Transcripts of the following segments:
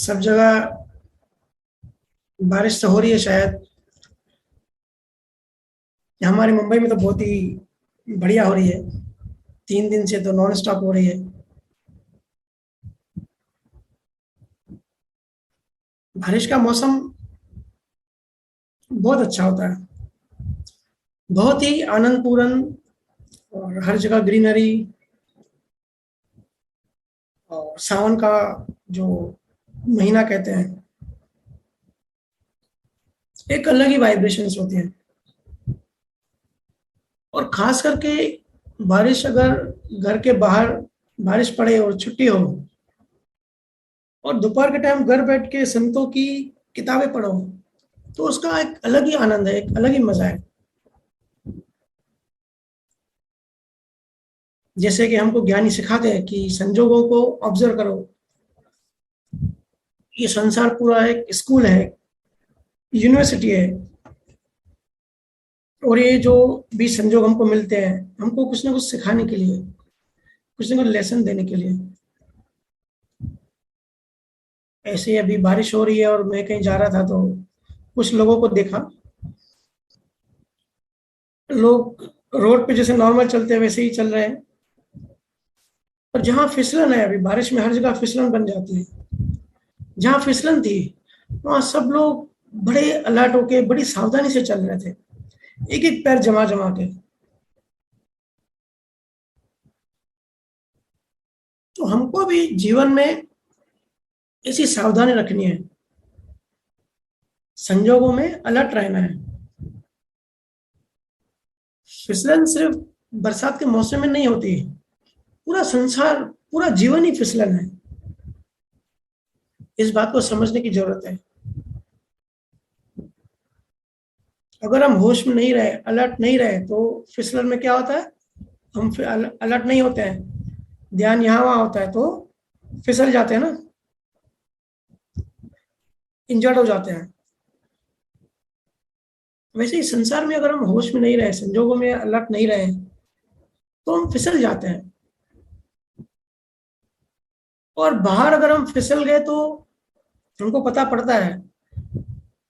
सब जगह बारिश तो हो रही है शायद। हमारी मुंबई में तो बहुत ही बढ़िया हो रही है। 3 दिन से तो नॉन स्टॉप हो रही है। बारिश का मौसम बहुत अच्छा होता है, बहुत ही आनंदपूर्ण। और हर जगह ग्रीनरी, और सावन का जो महीना कहते हैं, एक अलग ही वाइब्रेशंस होती हैं। और खास करके बारिश अगर घर के बाहर बारिश पड़े और छुट्टी हो, और दोपहर के टाइम घर बैठ के संतों की किताबें पढ़ो, तो उसका एक अलग ही आनंद है, एक अलग ही मजा है। जैसे कि हमको ज्ञानी सिखाते हैं कि संजोगों को ऑब्जर्व करो। ये संसार पूरा एक स्कूल है, यूनिवर्सिटी है। और ये जो भी संजोग हमको मिलते हैं, हमको कुछ ना कुछ सिखाने के लिए, कुछ ना कुछ लेसन देने के लिए। ऐसे ही अभी बारिश हो रही है और मैं कहीं जा रहा था तो कुछ लोगों को देखा। लोग रोड पे जैसे नॉर्मल चलते हैं वैसे ही चल रहे हैं। और जहाँ फिसलन है, अभी बारिश में हर जगह फिसलन बन जाती है। जहाँ फिसलन थी वहां सब लोग बड़े अलर्ट होके बड़ी सावधानी से चल रहे थे, एक एक पैर जमा जमा के। तो हमको भी जीवन में ऐसी सावधानी रखनी है, संजोगों में अलर्ट रहना है। फिसलन सिर्फ बरसात के मौसम में नहीं होती, पूरा संसार, पूरा जीवन ही फिसलन है। इस बात को समझने की जरूरत है। अगर हम होश में नहीं रहे, अलर्ट नहीं रहे, तो फिसलन में क्या होता है, हम फिर अलर्ट नहीं होते हैं, ध्यान यहाँ वहां होता है, तो फिसल जाते हैं ना, इंजर्ड हो जाते हैं। वैसे ही संसार में अगर हम होश में नहीं रहे, संजोगों में अलर्ट नहीं रहे, तो हम फिसल जाते हैं। और बाहर अगर हम फिसल गए तो हमको पता पड़ता है,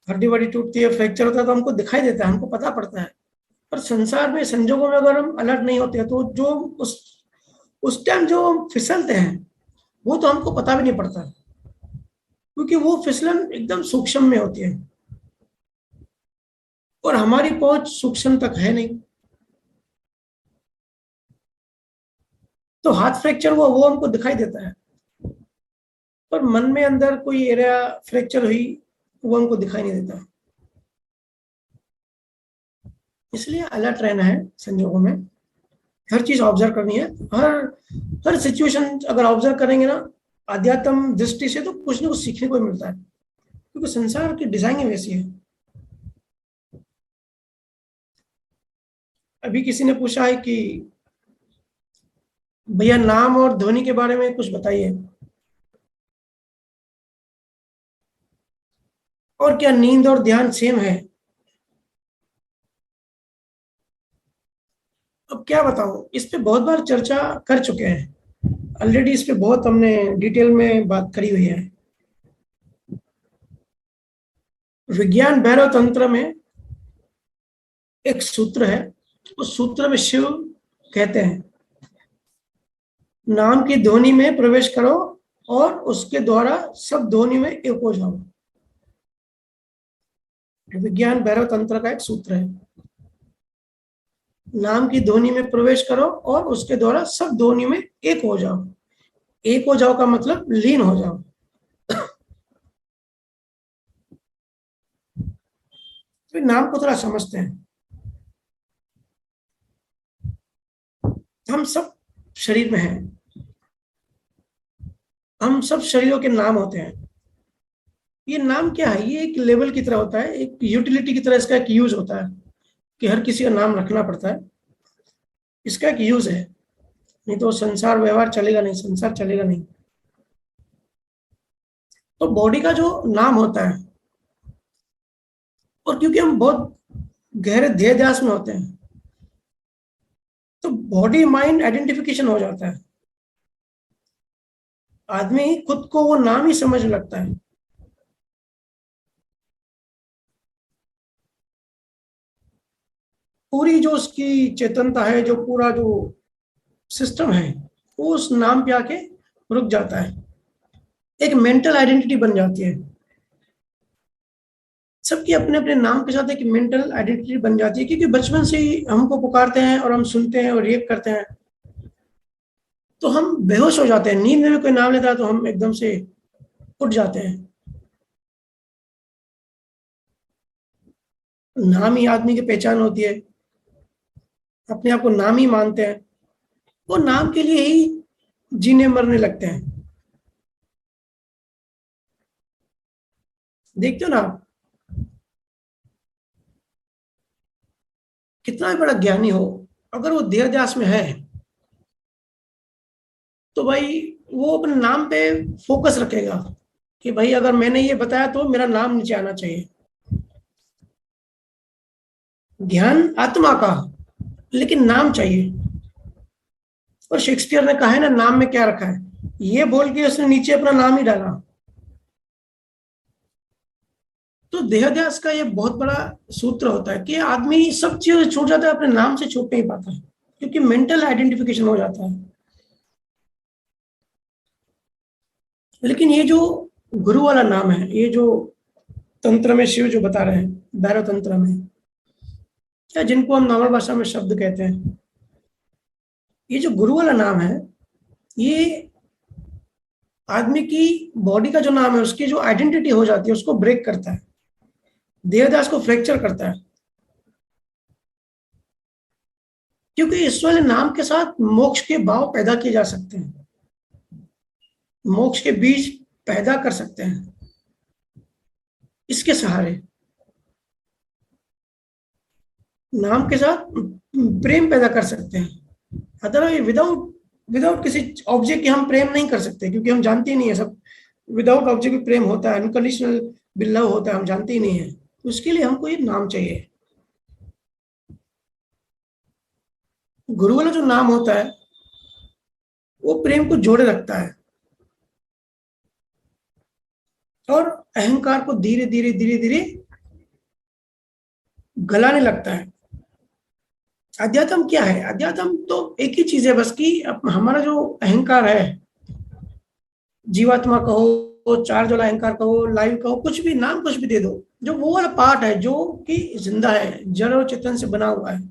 हड्डी वड्डी टूटती है, फ्रैक्चर होता है तो हमको दिखाई देता है, हमको पता पड़ता है। पर संसार में संजोगों में अगर हम अलर्ट नहीं होते हैं, तो जो उस टाइम जो हम फिसलते हैं, वो तो हमको पता भी नहीं पड़ता, क्योंकि वो फिसलन एकदम सूक्ष्म में होती है और हमारी पहुंच सूक्ष्म तक है नहीं। तो हाथ फ्रैक्चर हुआ वो हमको दिखाई देता है, पर मन में अंदर कोई एरिया फ्रैक्चर हुई, वो हमको दिखाई नहीं देता। इसलिए अलर्ट रहना है संजोगों में, हर चीज ऑब्जर्व करनी है। हर हर सिचुएशन अगर ऑब्जर्व करेंगे ना, आध्यात्म दृष्टि से, तो कुछ ना कुछ सीखने को मिलता है, क्योंकि संसार की डिजाइन ही वैसी है। अभी किसी ने पूछा है कि भैया नाम और ध्वनि के बारे में कुछ बताइए, और क्या नींद और ध्यान सेम है। अब क्या बताऊं, इस पे बहुत बार चर्चा कर चुके हैं ऑलरेडी, इस पे बहुत हमने डिटेल में बात करी हुई है। विज्ञान भैरव तंत्र में एक सूत्र है, उस सूत्र में शिव कहते हैं, नाम की ध्वनि में प्रवेश करो और उसके द्वारा सब ध्वनि में एक हो जाओ। विज्ञान भैरव तंत्र का एक सूत्र है, नाम की ध्वनि में प्रवेश करो और उसके द्वारा सब ध्वनि में एक हो जाओ। एक हो जाओ का मतलब लीन हो जाओ। तो नाम को थोड़ा समझते हैं। हम सब शरीर में हैं, हम सब शरीरों के नाम होते हैं। ये नाम क्या है, ये एक लेवल की तरह होता है, एक यूटिलिटी की तरह इसका एक यूज होता है, कि हर किसी का नाम रखना पड़ता है, इसका एक यूज है। नहीं तो संसार व्यवहार चलेगा नहीं, संसार चलेगा नहीं। तो बॉडी का जो नाम होता है, और क्योंकि हम बहुत गहरे ध्येय ध्यास में होते हैं, तो बॉडी माइंड आइडेंटिफिकेशन हो जाता है। आदमी खुद को वो नाम ही समझ लगता है। पूरी जो उसकी चेतनता है, जो पूरा जो सिस्टम है, वो उस नाम पे आके रुक जाता है। एक मेंटल आइडेंटिटी बन जाती है। सबकी अपने अपने नाम के साथ एक मेंटल आइडेंटिटी बन जाती है, क्योंकि बचपन से ही हमको पुकारते हैं और हम सुनते हैं और रिएक्ट करते हैं, तो हम बेहोश हो जाते हैं। नींद में भी कोई नाम लेता है तो हम एकदम से उठ जाते हैं। नाम ही आदमी की पहचान होती है, अपने आप को नाम ही मानते हैं, वो नाम के लिए ही जीने मरने लगते हैं। देखते हो ना आप, कितना भी बड़ा ज्ञानी हो, अगर वो देहध्यास में है तो भाई वो अपने नाम पे फोकस रखेगा कि भाई अगर मैंने ये बताया तो मेरा नाम नीचे आना चाहिए। ध्यान आत्मा का, लेकिन नाम चाहिए। और शेक्सपियर ने कहा है ना, नाम में क्या रखा है, ये बोल के उसने नीचे अपना नाम ही डाला। तो देहाध्यास का ये बहुत बड़ा सूत्र होता है कि आदमी सब चीजें छूट जाता है, अपने नाम से छूट नहीं पाता है, क्योंकि मेंटल आइडेंटिफिकेशन हो जाता है। लेकिन ये जो गुरु वाला नाम है, ये जो तंत्र में शिव जो बता रहे हैं, भैरव तंत्र में, या जिनको हम नॉर्मल भाषा में शब्द कहते हैं, ये जो गुरु वाला नाम है, ये आदमी की बॉडी का जो नाम है, उसकी जो आइडेंटिटी हो जाती है, उसको ब्रेक करता है, देहदास को फ्रैक्चर करता है। क्योंकि इस वाले नाम के साथ मोक्ष के भाव पैदा किए जा सकते हैं, मोक्ष के बीज पैदा कर सकते हैं इसके सहारे। नाम के साथ प्रेम पैदा कर सकते हैं, अदरवाइज विदाउट विदाउट किसी ऑब्जेक्ट के हम प्रेम नहीं कर सकते, क्योंकि हम जानते ही नहीं है सब। विदाउट ऑब्जेक्ट भी प्रेम होता है, अनकंडीशनल भी लव होता है, हम जानते ही नहीं है। उसके लिए हमको एक नाम चाहिए। गुरु वाला जो नाम होता है वो प्रेम को जोड़े रखता है और अहंकार को धीरे धीरे धीरे धीरे गलाने लगता है। अध्यात्म क्या है? अध्यात्म तो एक ही चीज है बस, कि हमारा जो अहंकार है, जीवात्मा कहो, चार्ज वाला अहंकार कहो, लाइव कहो, कुछ भी नाम कुछ भी दे दो, जो वो वाला पार्ट है जो कि जिंदा है, जड़ और चेतन से बना हुआ है,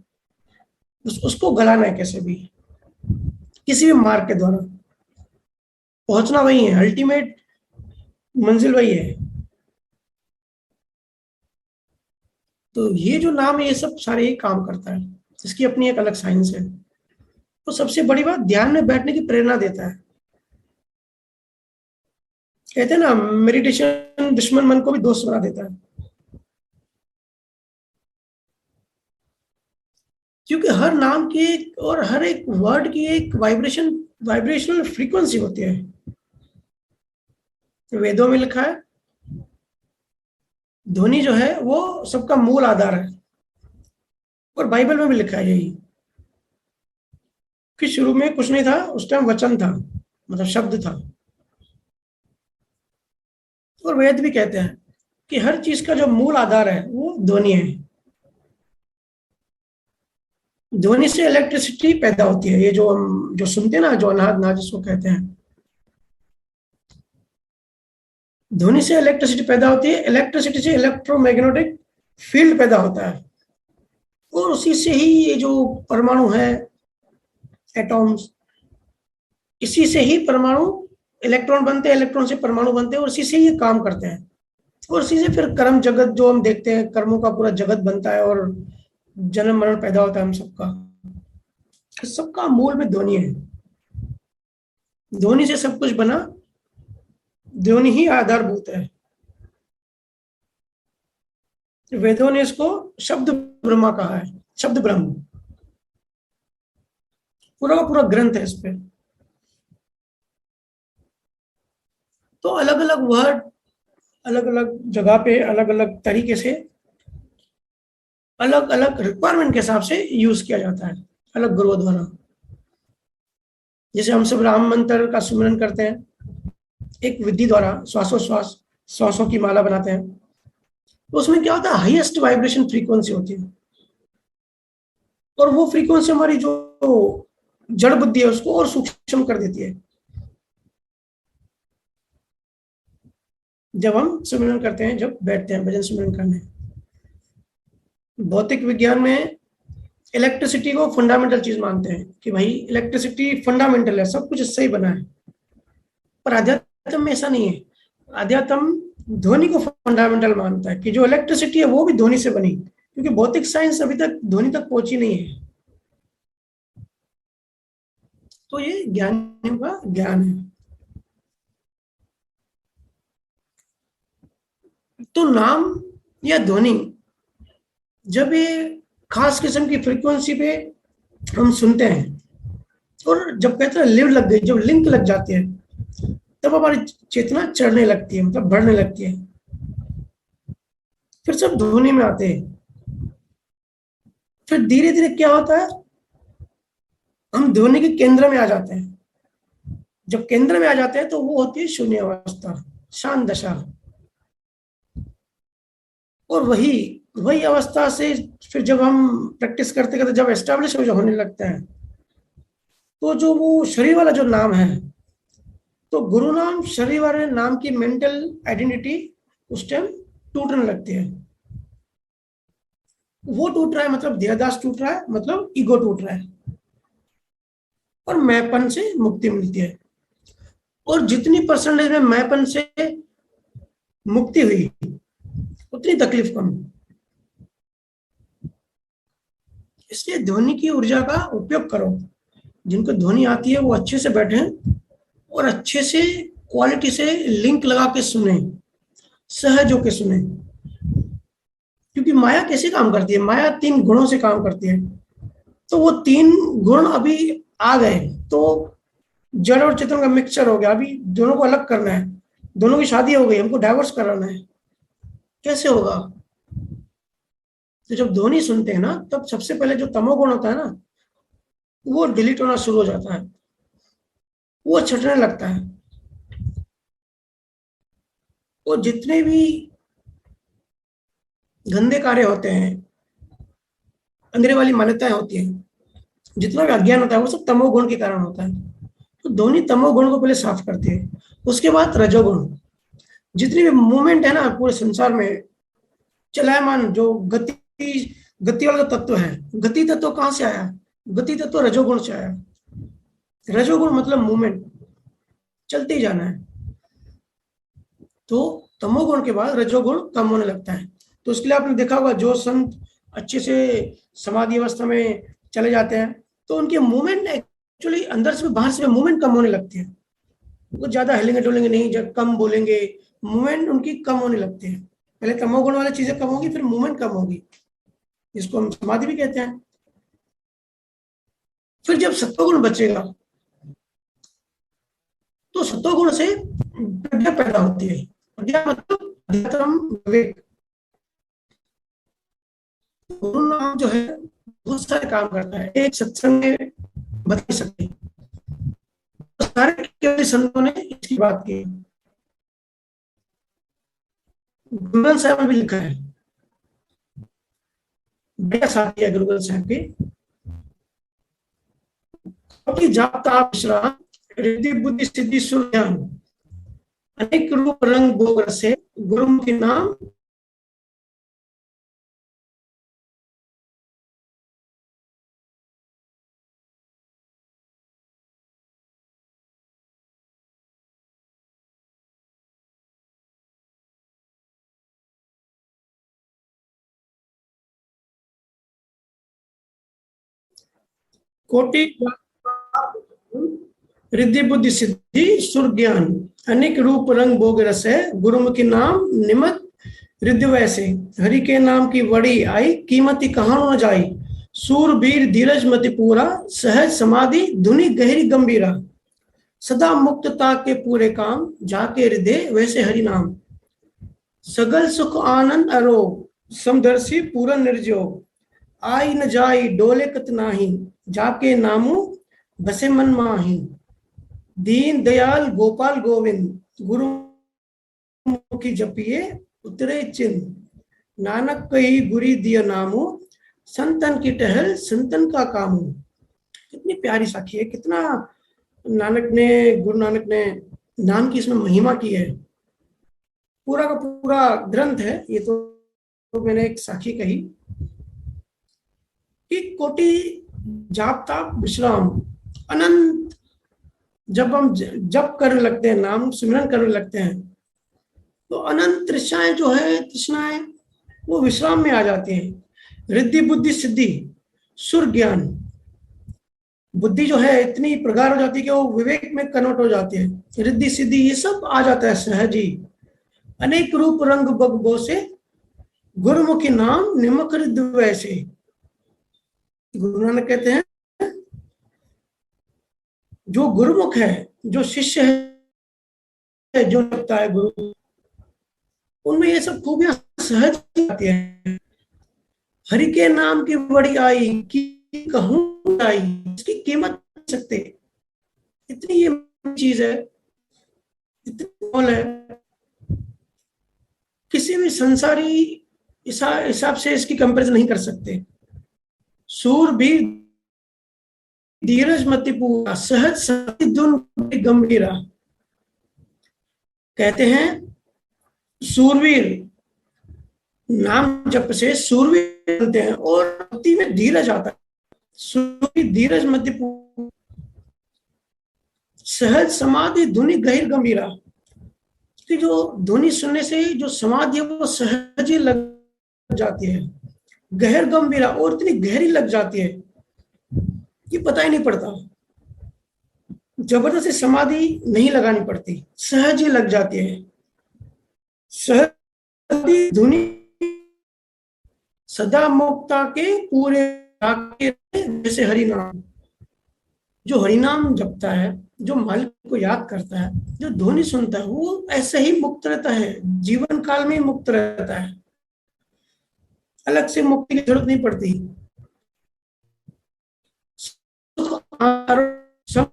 उसको गलाना है कैसे भी, किसी भी मार्ग के द्वारा। पहुंचना वही है, अल्टीमेट मंजिल वही है। तो ये जो नाम है, ये सब सारे ही काम करता है, इसकी अपनी एक अलग साइंस है। तो सबसे बड़ी बात, ध्यान में बैठने की प्रेरणा देता है। कहते हैं ना, मेडिटेशन दुश्मन मन को भी दोस्त बना देता है, क्योंकि हर नाम की और हर एक वर्ड की एक वाइब्रेशनल फ्रीक्वेंसी होती है। वेदों में लिखा है, ध्वनि जो है वो सबका मूल आधार है, और बाइबल में भी लिखा है यही, कि शुरू में कुछ नहीं था, उस टाइम वचन था, मतलब शब्द था। और वेद भी कहते हैं कि हर चीज का जो मूल आधार है वो ध्वनि है। ध्वनि से इलेक्ट्रिसिटी पैदा होती है, ये जो हम जो सुनते हैं ना, जो अनाहत नाद जिसको कहते हैं, ध्वनि से इलेक्ट्रिसिटी पैदा होती है, इलेक्ट्रिसिटी से इलेक्ट्रोमैग्नेटिक फील्ड पैदा होता है, और उसी से ही ये जो परमाणु है, एटॉम्स, इसी से ही परमाणु इलेक्ट्रॉन बनते हैं, इलेक्ट्रॉन से परमाणु बनते हैं, और इसी से ये काम करते हैं। और इसी से फिर कर्म जगत जो हम देखते हैं, कर्मों का पूरा जगत बनता है और जन्म मरण पैदा होता है हम सबका। सबका मूल में ध्वनि है, ध्वनि से सब कुछ बना, ध्वनि ही आधारभूत है। वेदों ने इसको शब्द ब्रह्मा कहा है, शब्द ब्रह्म, पूरा का पूरा ग्रंथ है इस पे। तो अलग अलग वर्ड अलग अलग जगह पे अलग अलग तरीके से अलग अलग रिक्वायरमेंट के हिसाब से यूज किया जाता है, अलग गुरुओं द्वारा। जैसे हम सब राम मंत्र का सुमिरन करते हैं, एक विधि द्वारा श्वासोश्वास श्वासों की माला बनाते हैं, तो उसमें क्या होता है, हाईएस्ट वाइब्रेशन फ्रीक्वेंसी होती है, और वो फ्रीक्वेंसी हमारी जो जड़ बुद्धि है उसको और सूक्ष्म कर देती है। जब हम सुमिरन करते हैं, जब बैठते हैं भजन सुमिरन करने, भौतिक विज्ञान में इलेक्ट्रिसिटी को फंडामेंटल चीज मानते हैं कि भाई इलेक्ट्रिसिटी फंडामेंटल है, सब कुछ इससे ही बना है। पर अध्यात्म में ऐसा नहीं है। अध्यात्म ध्वनि को फंडामेंटल मानता है कि जो इलेक्ट्रिसिटी है वो भी ध्वनि से बनी, क्योंकि भौतिक साइंस अभी तक ध्वनि तक पहुंची नहीं है। तो ये ज्ञानियों का ज्ञान है। तो नाम या ध्वनि जब ये खास किस्म की फ्रीक्वेंसी पे हम सुनते हैं, और जब कहते हैं लिव लग गई, जब लिंक लग जाती है, तब हमारी चेतना चढ़ने लगती है, मतलब बढ़ने लगती है। फिर सब ध्वनि में आते हैं। फिर धीरे धीरे क्या होता है, हम ध्वनि के केंद्र में आ जाते हैं। जब केंद्र में आ जाते हैं तो वो होती है शून्य अवस्था, शांत दशा। और वही वही अवस्था से फिर जब हम प्रैक्टिस करते करते जब एस्टेब्लिश होने लगता है, तो जो वो शरीर वाला जो नाम है, तो गुरु नाम शरीर वाले नाम की मेंटल आइडेंटिटी उस टाइम टूटने लगती है। वो टूट रहा है मतलब देहदास टूट रहा है, मतलब ईगो टूट रहा है, और मैंपन से मुक्ति मिलती है। और जितनी परसेंटेज में मैंपन से मुक्ति हुई, उतनी तकलीफ कम। इसलिए ध्वनि की ऊर्जा का उपयोग करो। जिनको ध्वनि आती है वो अच्छे से बैठे और अच्छे से क्वालिटी से लिंक लगा के सुने, सहज होके सुने। क्योंकि माया कैसे काम करती है, माया 3 गुणों से काम करती है। तो वो 3 गुण अभी आ गए तो जड़ और चेतन का मिक्सचर हो गया। अभी दोनों को अलग करना है, दोनों की शादी हो गई, हमको डाइवोर्स कराना है, कैसे होगा? तो जब ध्वनि सुनते हैं ना, तब सबसे पहले जो तमोगुण होता है ना, वो डिलीट होना शुरू हो जाता है, वो छटने लगता है। वो जितने भी गंदे कार्य होते हैं, अंधेरे वाली मान्यताएं होती हैं, जितना भी अज्ञान होता है, वो सब तमोगुण के कारण होता है। तो ध्वनि तमोगुण को पहले साफ करती है। उसके बाद रजोगुण, जितनी भी मूवमेंट है ना पूरे संसार में, चलायमान जो गति वाला तत्व है, गति तत्व कहां से आया? गति तत्व रजोगुण से आया। रजोगुण मतलब मूवमेंट, चलते ही जाना है। तो तमोगुण के बाद रजोगुण कम होने लगता है। तो उसके लिए आपने देखा होगा, जो संत अच्छे से समाधि अवस्था में चले जाते हैं, तो उनकी मूवमेंट एक्चुअली अंदर से बाहर से मूवमेंट कम होने लगती है। वो ज्यादा हिलेंगे डोलेंगे नहीं, जब कम बोलेंगे, मूवमेंट उनकी कम होने लगती है। पहले तमोगुण वाली चीजें कम होगी, फिर मूवमेंट कम होगी, जिसको हम समाधि भी कहते हैं। फिर जब सत्वगुण बचेगा, तो सत्वगुण से प्रज्ञा पैदा होती है। प्रज्ञा मतलब अध्यात्म विवेक। गुरु नाम जो है बहुत सारे काम करता है, एक सत्संग में बता सकते। तो सारे संतों ने इसकी बात की। गुरु ग्रंथ साहब में भी लिखा है, बड़ा साथी है गुरु ग्रंथ साहब के, जापता विश्राम रिद्धि बुद्धि सिद्धि सुज्ञान अनेक रूप रंग भोग रसे गुरुमुखी नाम। कोटि रिद्धि बुद्धि सिद्धि सुर ज्ञान अनेक रूप रंग भोग रस है गुरुमुखी नाम निमत रिद्धि वैसे। हरि के नाम की बड़ी आई कीमती कहां न जाई। सूरबीर धीरज मति पूरा सहज समाधि धुनि गहरी गंभीरा। सदा मुक्तता के पूरे काम जाके हृदय वैसे हरि नाम। सगल सुख आनंद अरोग समदर्शी पूरन निर्जोग। आई न जाई डोले कत नाही जाके नामू बसे मन माही। दीन दयाल गोपाल गोविंद गुरुमुखी जपिए उतरे चिन्ह, नानक कही गुरी दिया नामो, संतन की टहल संतन का काम हो। कितनी प्यारी साखी है, कितना गुरु नानक ने नाम की इसमें महिमा की है। पूरा का पूरा ग्रंथ है ये, तो मैंने एक साखी कही कि कोटि जाप ताप विश्राम, अनंत जब हम जप करने लगते हैं, नाम सिमरन करने लगते हैं, तो अनंत तृष्णाएं जो है, तृष्णाएं वो विश्राम में आ जाती हैं। रिद्धि बुद्धि सिद्धि सुर ज्ञान, बुद्धि जो है इतनी प्रगाढ़ हो जाती है कि वो विवेक में कन्वर्ट हो जाती है। रिद्धि सिद्धि ये सब आ जाता है सहज ही। अनेक रूप रंग बग बोसे, गुरुमुखी नाम निमक रिद्ध वैसे। गुरु नानक कहते हैं जो गुरुमुख है, जो शिष्य है, जो लगता है गुरु, उनमें ये सब खूबियां सहज आती है। हरि के नाम की बड़ी आई कि कहूं आई, इसकी कीमत नहीं सकते, इतनी ये चीज है, इतनी मोल है, किसी भी संसारी हिसाब से इसकी कंपैरिजन नहीं कर सकते। सूर भी धीरज मति पूरा, सहज सती धुन गंभीरा। कहते हैं सूरवीर नाम जप से सूरवीर बनते हैं और भक्ति में धीरज आता है। सूरवीर धीरज मति पूरा, सहज समाधि धुनि गहिर गंभीरा। कि जो ध्वनि सुनने से जो समाधि है वो सहज ही लग जाती है, गहर गंभीरा, और इतनी गहरी लग जाती है कि पता ही नहीं पड़ता। जबरदस्ती समाधि नहीं लगानी पड़ती, सहज ही लग जाती है। सहज धुनि सदा मुक्ता के पूरे जैसे हरि नाम। जो हरिनाम जपता है, जो मालिक को याद करता है, जो ध्वनि सुनता है, वो ऐसे ही मुक्त रहता है, जीवन काल में मुक्त रहता है, अलग से मुक्ति की जरूरत नहीं पड़ती। सब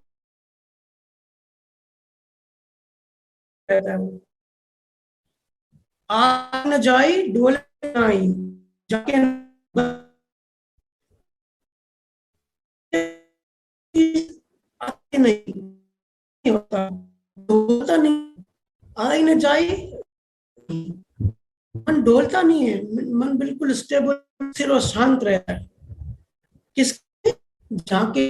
आ न जाई डोले आई, जाके नहीं होता नहीं, आई न जाए, मन डोलता नहीं है, मन बिल्कुल स्टेबल, स्थिर और शांत रहता है। किसके जाके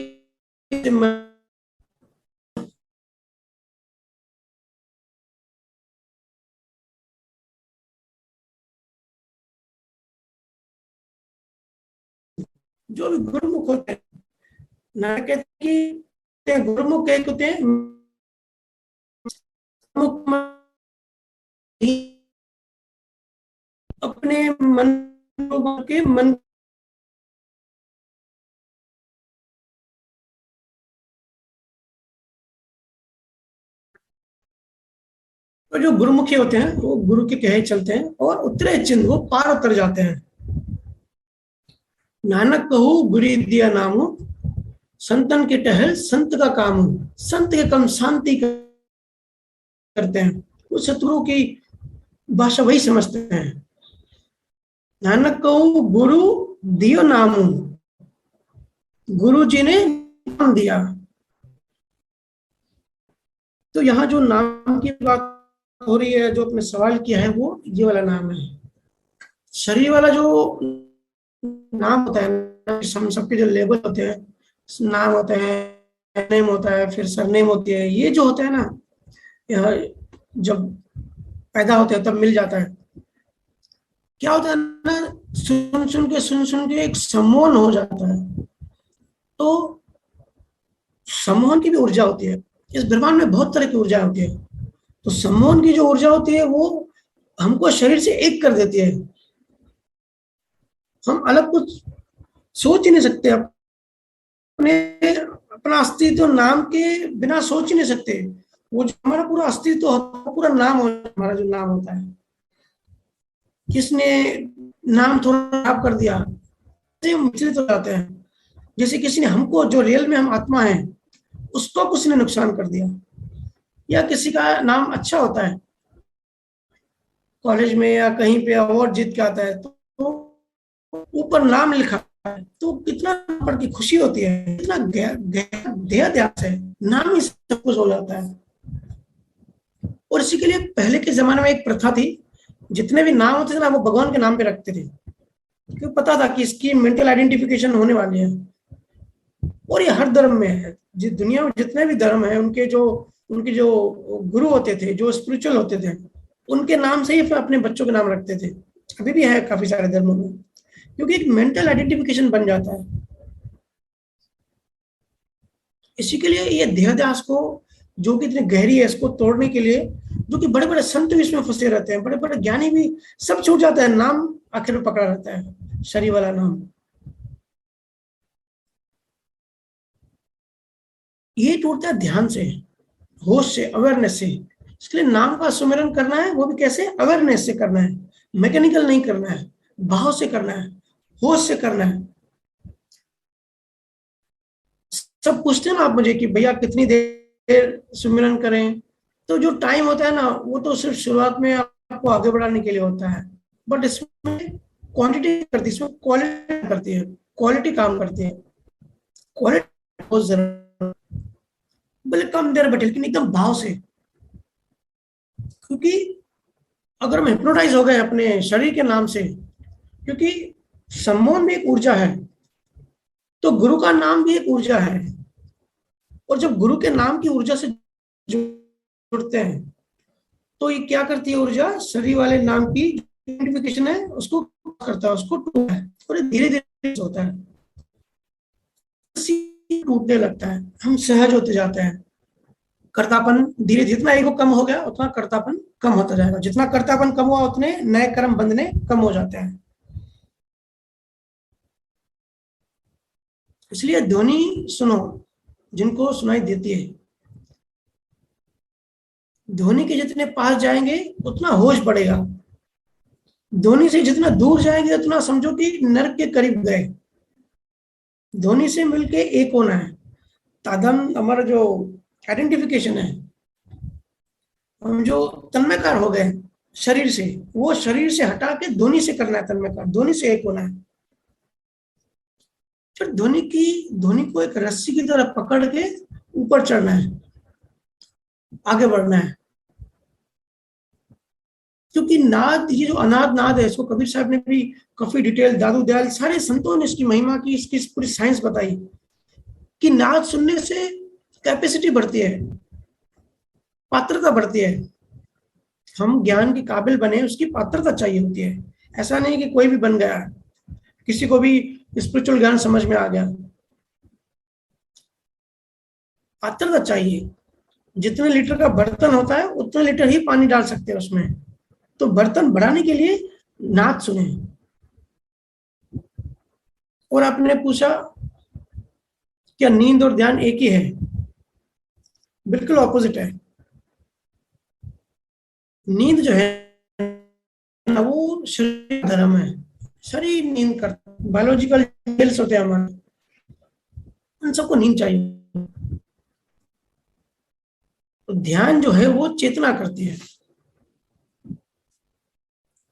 जो भी गुरुमुख होते हैं, ना कहते कि गुरुमुख एक होते हैं अपने मन के मन तो जो गुरुमुखी होते हैं वो गुरु के कहे चलते हैं और उतरे चिन्ह वो पार उतर जाते हैं। नानक कहू गुरी दिया नामो, संतन के टहल संत का काम हो। संत के कम शांति करते हैं, वो शत्रु की भाषा वही समझते हैं। नानक कहू गुरु दियो नामो, गुरु जी ने नाम दिया। तो यहाँ जो नाम की बात हो रही है, जो आपने सवाल किया है, वो ये वाला नाम है। शरीर वाला जो नाम होता है, हम सबके जो लेबल होते हैं, नाम होते हैं, नेम होता है, फिर सरनेम होती है, ये जो होता है ना, यह जब पैदा होते हैं तब मिल जाता है। क्या होता है ना, सुन सुन के एक सम्मोहन हो जाता है। तो सम्मोहन की भी ऊर्जा होती है, इस ब्रह्मांड में बहुत तरह की ऊर्जा होती है। तो सम्मोहन की जो ऊर्जा होती है वो हमको शरीर से एक कर देती है। हम अलग कुछ सोच ही नहीं सकते, अपना अस्तित्व नाम के बिना सोच ही नहीं सकते। वो जो हमारा पूरा अस्तित्व होता है, पूरा नाम होता है, हमारा जो नाम होता है, किसने नाम थोड़ा खराब कर दिया, मिश्रित हो जाते हैं। जैसे किसी ने हमको, जो रियल में हम आत्मा है, उसको किसी ने नुकसान कर दिया, या किसी का नाम अच्छा होता है कॉलेज में या कहीं पे अवार्ड जीत के आता है, तो ऊपर नाम लिखा है, तो कितना पढ़ के खुशी होती है, कितना गहरा ध्यान से नाम ही सब कुछ हो जाता है। और इसी के लिए पहले के जमाने में एक प्रथा थी, जितने भी नाम होते थे ना वो भगवान के नाम पे रखते थे, क्योंकि पता था कि इसकी मेंटल आइडेंटिफिकेशन होने वाली है। और ये हर धर्म में है, जिस दुनिया में जितने भी धर्म है उनके जो गुरु होते थे, जो स्पिरिचुअल होते थे, उनके नाम से ही फिर अपने बच्चों के नाम रखते थे। अभी भी है काफी सारे धर्मों में, क्योंकि एक मेंटल आइडेंटिफिकेशन बन जाता है। इसी के लिए ये देहदास को, जो कि इतनी गहरी है, इसको तोड़ने के लिए, जो कि बड़े बड़े संत भी इसमें फंसे रहते हैं, बड़े बड़े ज्ञानी भी, सब छूट जाता है, नाम आखिर में पकड़ा रहता है, शरीर वाला नाम। ये टूटता है ध्यान से, होश से, अवेयरनेस से। इसके लिए नाम का सुमिरन करना है, वो भी कैसे, अवेयरनेस से करना है, मैकेनिकल नहीं करना है, भाव से करना है, होश से करना है। सब पूछते हैं ना आप मुझे कि भैया कितनी देर सुमिरन करें, तो जो टाइम होता है ना, वो तो सिर्फ शुरुआत में आपको आगे बढ़ाने के लिए होता है, बट इसमें क्वांटिटी करती है, इसमें क्वालिटी करती है, क्वालिटी काम करती है। क्वालिटी बहुत जरूरी, भले कम देर बैठे लेकिन एकदम भाव से। क्योंकि अगर हम हिप्नोटाइज हो गए अपने शरीर के नाम से, क्योंकि सम्मोहन में एक ऊर्जा है, तो गुरु का नाम भी एक ऊर्जा है, और जब गुरु के नाम की ऊर्जा से जुड़ते हैं, तो ये क्या करती है ऊर्जा, शरीर वाले नाम की आइडेंटिफिकेशन है उसको करता है, उसको टूटता है, और धीरे धीरे होता है, टूटने लगता है, हम सहज होते जाते हैं। कर्तापन धीरे, जितना ईगो कम हो गया उतना कर्तापन कम होता जाएगा, जितना कर्तापन कम हुआ उतने नए कर्म बंधने कम हो जाते हैं। इसलिए ध्वनि सुनो जिनको सुनाई देती है, ध्वनि के जितने पास जाएंगे उतना होश बढ़ेगा, ध्वनि से जितना दूर जाएंगे उतना समझो कि नर्क के करीब गए। ध्वनि से मिलके एक होना है, तादम हमारा जो आइडेंटिफिकेशन है, हम जो तन्मयकार हो गए शरीर से, वो शरीर से हटा के ध्वनि से करना है तन्मयकार, ध्वनि से एक होना है। फिर ध्वनि को एक रस्सी की तरह पकड़ के ऊपर चढ़ना है, आगे बढ़ना है। क्योंकि नाद, ये जो अनाद नाद है, इसको कबीर साहब ने भी काफी डिटेल, दादू दयाल, सारे संतों ने इसकी महिमा की, इसकी पूरी साइंस बताई कि नाद सुनने से कैपेसिटी बढ़ती है, पात्रता बढ़ती है, हम ज्ञान के काबिल बने उसकी पात्रता चाहिए होती है। ऐसा नहीं कि कोई भी बन गया, किसी को भी स्पिरिचुअल ज्ञान समझ में आ गया, पात्रता चाहिए। जितने लीटर का बर्तन होता है उतने लीटर ही पानी डाल सकते हैं उसमें, तो बर्तन बढ़ाने के लिए नाद सुने। और आपने पूछा क्या नींद और ध्यान एक ही है? बिल्कुल ऑपोजिट है। नींद जो है ना, वो शरीर धर्म है, शरीर नींद करता, बायोलॉजिकल सेल्स होते हैं हमारे, उन सबको नींद चाहिए। तो ध्यान जो है वो चेतना करती है।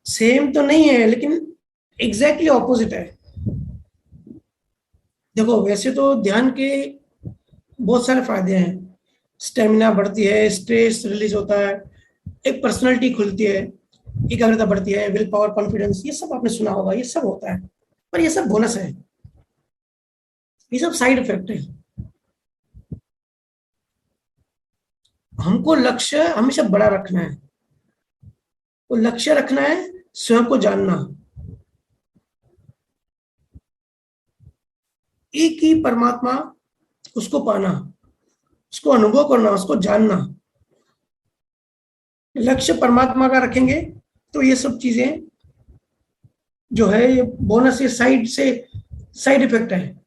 सेम तो नहीं है लेकिन एग्जैक्टली ऑपोजिट है। देखो वैसे तो ध्यान के बहुत सारे फायदे हैं, स्टेमिना बढ़ती है, स्ट्रेस रिलीज होता है, एक पर्सनालिटी खुलती है, एकाग्रता बढ़ती है, विल पावर, कॉन्फिडेंस, ये सब आपने सुना होगा, ये सब होता है। पर ये सब बोनस है, ये सब साइड इफेक्ट है। हमको लक्ष्य हमेशा बड़ा रखना है, तो लक्ष्य रखना है स्वयं को जानना, एक ही परमात्मा, उसको पाना, उसको अनुभव करना, उसको जानना। लक्ष्य परमात्मा का रखेंगे तो ये सब चीजें जो है ये बोनस, ये साइड इफेक्ट है।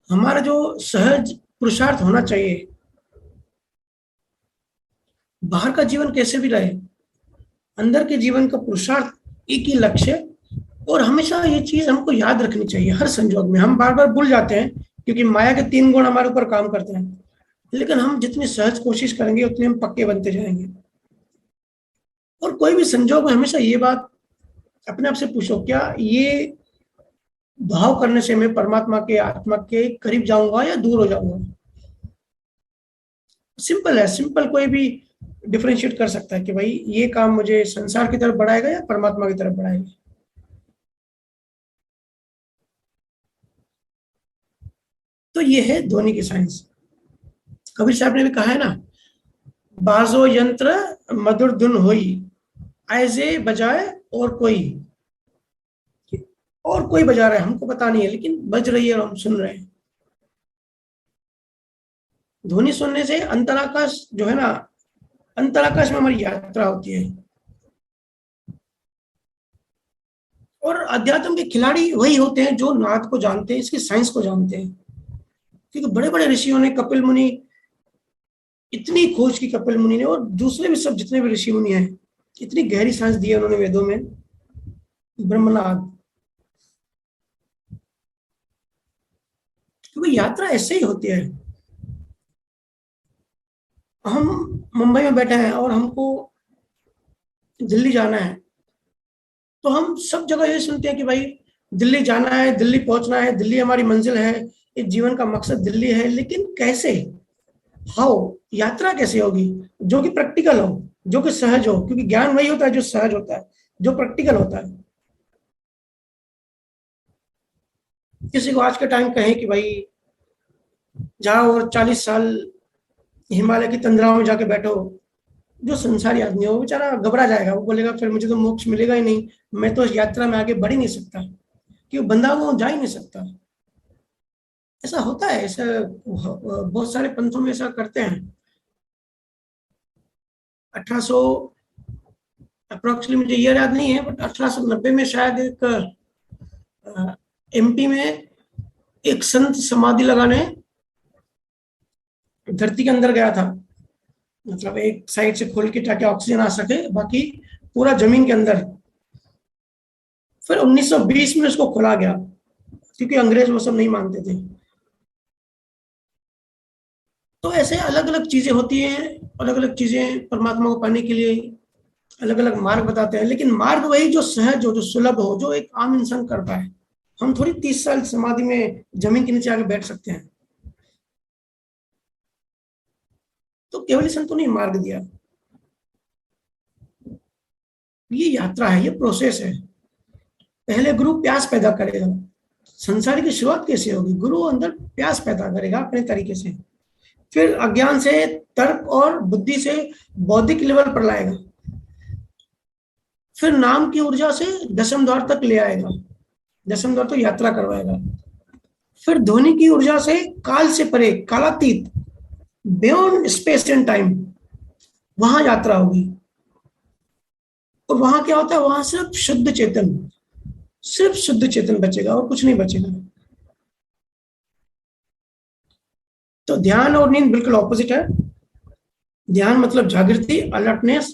हमारा जो सहज पुरुषार्थ होना चाहिए, बाहर का जीवन कैसे भी रहे, अंदर के जीवन का पुरुषार्थ एक ही लक्ष्य। और हमेशा ये चीज हमको याद रखनी चाहिए हर संजोग में। हम बार बार भूल जाते हैं क्योंकि माया के 3 गुण हमारे ऊपर काम करते हैं। लेकिन हम जितनी सहज कोशिश करेंगे उतने हम पक्के बनते जाएंगे। और कोई भी संजोग में हमेशा ये बात अपने आप से पूछो, क्या ये भाव करने से मैं परमात्मा के, आत्मा के करीब जाऊंगा या दूर हो जाऊंगा? सिंपल है, सिंपल कोई भी डिफरेंशिएट कर सकता है कि भाई ये काम मुझे संसार की तरफ बढ़ाएगा या परमात्मा की तरफ बढ़ाएगा। तो ये है ध्वनि की साइंस। कबीर साहब ने भी कहा है ना, बाजो यंत्र मधुर धुन होई, ऐसे बजाए और कोई, और कोई बजा रहा है हमको पता नहीं है, लेकिन बज रही है और हम सुन रहे हैं। ध्वनि सुनने से अंतराकाश जो है ना, अंतराकाश में हमारी यात्रा होती है। और अध्यात्म के खिलाड़ी वही होते हैं जो नाद को जानते हैं, इसकी साइंस को जानते हैं। क्योंकि बड़े बड़े ऋषियों ने, कपिल मुनि, इतनी खोज की कपिल मुनि ने, और दूसरे भी सब जितने भी ऋषि मुनि हैं, इतनी गहरी साइंस दी है उन्होंने वेदों में, ब्रह्मनाद। क्योंकि यात्रा ऐसे ही होती है। हम मुंबई में बैठे हैं और हमको दिल्ली जाना है, तो हम सब जगह ये सुनते हैं कि भाई दिल्ली जाना है, दिल्ली पहुंचना है, दिल्ली हमारी मंजिल है, इस जीवन का मकसद दिल्ली है। लेकिन कैसे, हाउ, यात्रा कैसे होगी जो कि प्रैक्टिकल हो, जो कि सहज हो? क्योंकि ज्ञान वही होता है जो सहज होता है, जो प्रैक्टिकल होता है। किसी को आज के टाइम कहें कि भाई जाओ और 40 साल हिमालय की तंद्राओं में जाके बैठो, जो संसारी आदमी है वो बेचारा घबरा जाएगा। वो बोलेगा फिर मुझे तो मोक्ष मिलेगा ही नहीं, मैं तो इस यात्रा में आगे बढ़ ही नहीं सकता, क्यों? बंदा वो जा ही नहीं सकता। ऐसा होता है, ऐसा बहुत सारे पंथों में ऐसा करते हैं। 1800 अप्रोक्सीमेटली, मुझे ईयर याद नहीं है, बट 1890 में शायद एक एमपी में एक संत समाधि लगाने धरती के अंदर गया था। मतलब एक साइड से खोल के ताकि ऑक्सीजन आ सके, बाकी पूरा जमीन के अंदर। फिर 1920 में उसको खोला गया, क्योंकि अंग्रेज वो सब नहीं मानते थे। तो ऐसे अलग अलग चीजें होती हैं, अलग अलग चीजें परमात्मा को पाने के लिए अलग अलग मार्ग बताते हैं। लेकिन मार्ग वही जो सहज हो, जो सुलभ हो, जो एक आम इंसान कर पाए। हम थोड़ी 30 साल समाधि में जमीन के नीचे आके बैठ सकते हैं। तो केवल संतों ने मार्ग दिया। ये यात्रा है, ये प्रोसेस है। पहले गुरु प्यास पैदा करेगा। संसार की शुरुआत कैसे होगी? गुरु अंदर प्यास पैदा करेगा अपने तरीके से, फिर अज्ञान से, तर्क और बुद्धि से बौद्धिक लेवल पर लाएगा, फिर नाम की ऊर्जा से दशम द्वार तक ले आएगा, दशम द्वार तो यात्रा करवाएगा। फिर ध्वनि की ऊर्जा से काल से परे, कालातीत, बियॉन्ड स्पेस एंड टाइम, वहां यात्रा होगी। और वहां क्या होता है? वहां सिर्फ शुद्ध चेतन, सिर्फ शुद्ध चेतन बचेगा और कुछ नहीं बचेगा। तो ध्यान और नींद बिल्कुल ऑपोजिट है। ध्यान मतलब जागृति, अलर्टनेस।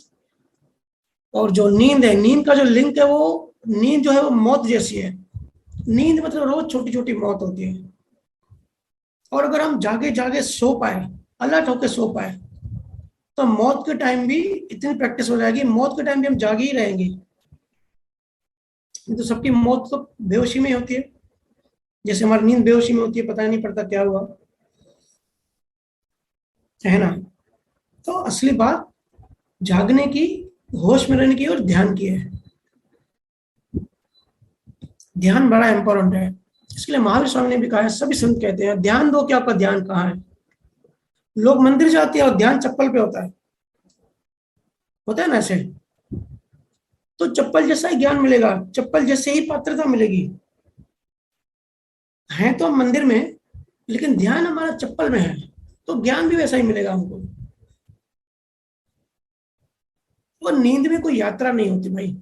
और जो नींद है, नींद का जो लिंक है, वो नींद जो है वो मौत जैसी है। नींद मतलब रोज छोटी छोटी मौत होती है। और अगर हम जागे जागे सो पाए, अलर्ट होके सो पाए, तो मौत के टाइम भी इतनी प्रैक्टिस हो जाएगी, मौत के टाइम भी हम जागे ही रहेंगे। तो सबकी मौत तो बेहोशी में होती है, जैसे हमारी नींद बेहोशी में होती है, पता नहीं पड़ता क्या हुआ, है ना? तो असली बात जागने की, होश में रहने की और ध्यान की है। ध्यान बड़ा इंपॉर्टेंट है। इसके लिए महावीर स्वामी ने भी कहा है, सभी संत कहते हैं ध्यान दो कि आपका ध्यान कहाँ है। लोग मंदिर जाते हैं और ध्यान चप्पल पे होता है ना ऐसे। तो चप्पल जैसा ही ज्ञान मिलेगा, चप्पल जैसे ही पात्रता मिलेगी। है तो हम मंदिर में, लेकिन ध्यान हमारा चप्पल में है, तो ज्ञान भी वैसा ही मिलेगा हमको। और नींद में कोई यात्रा नहीं होती भाई,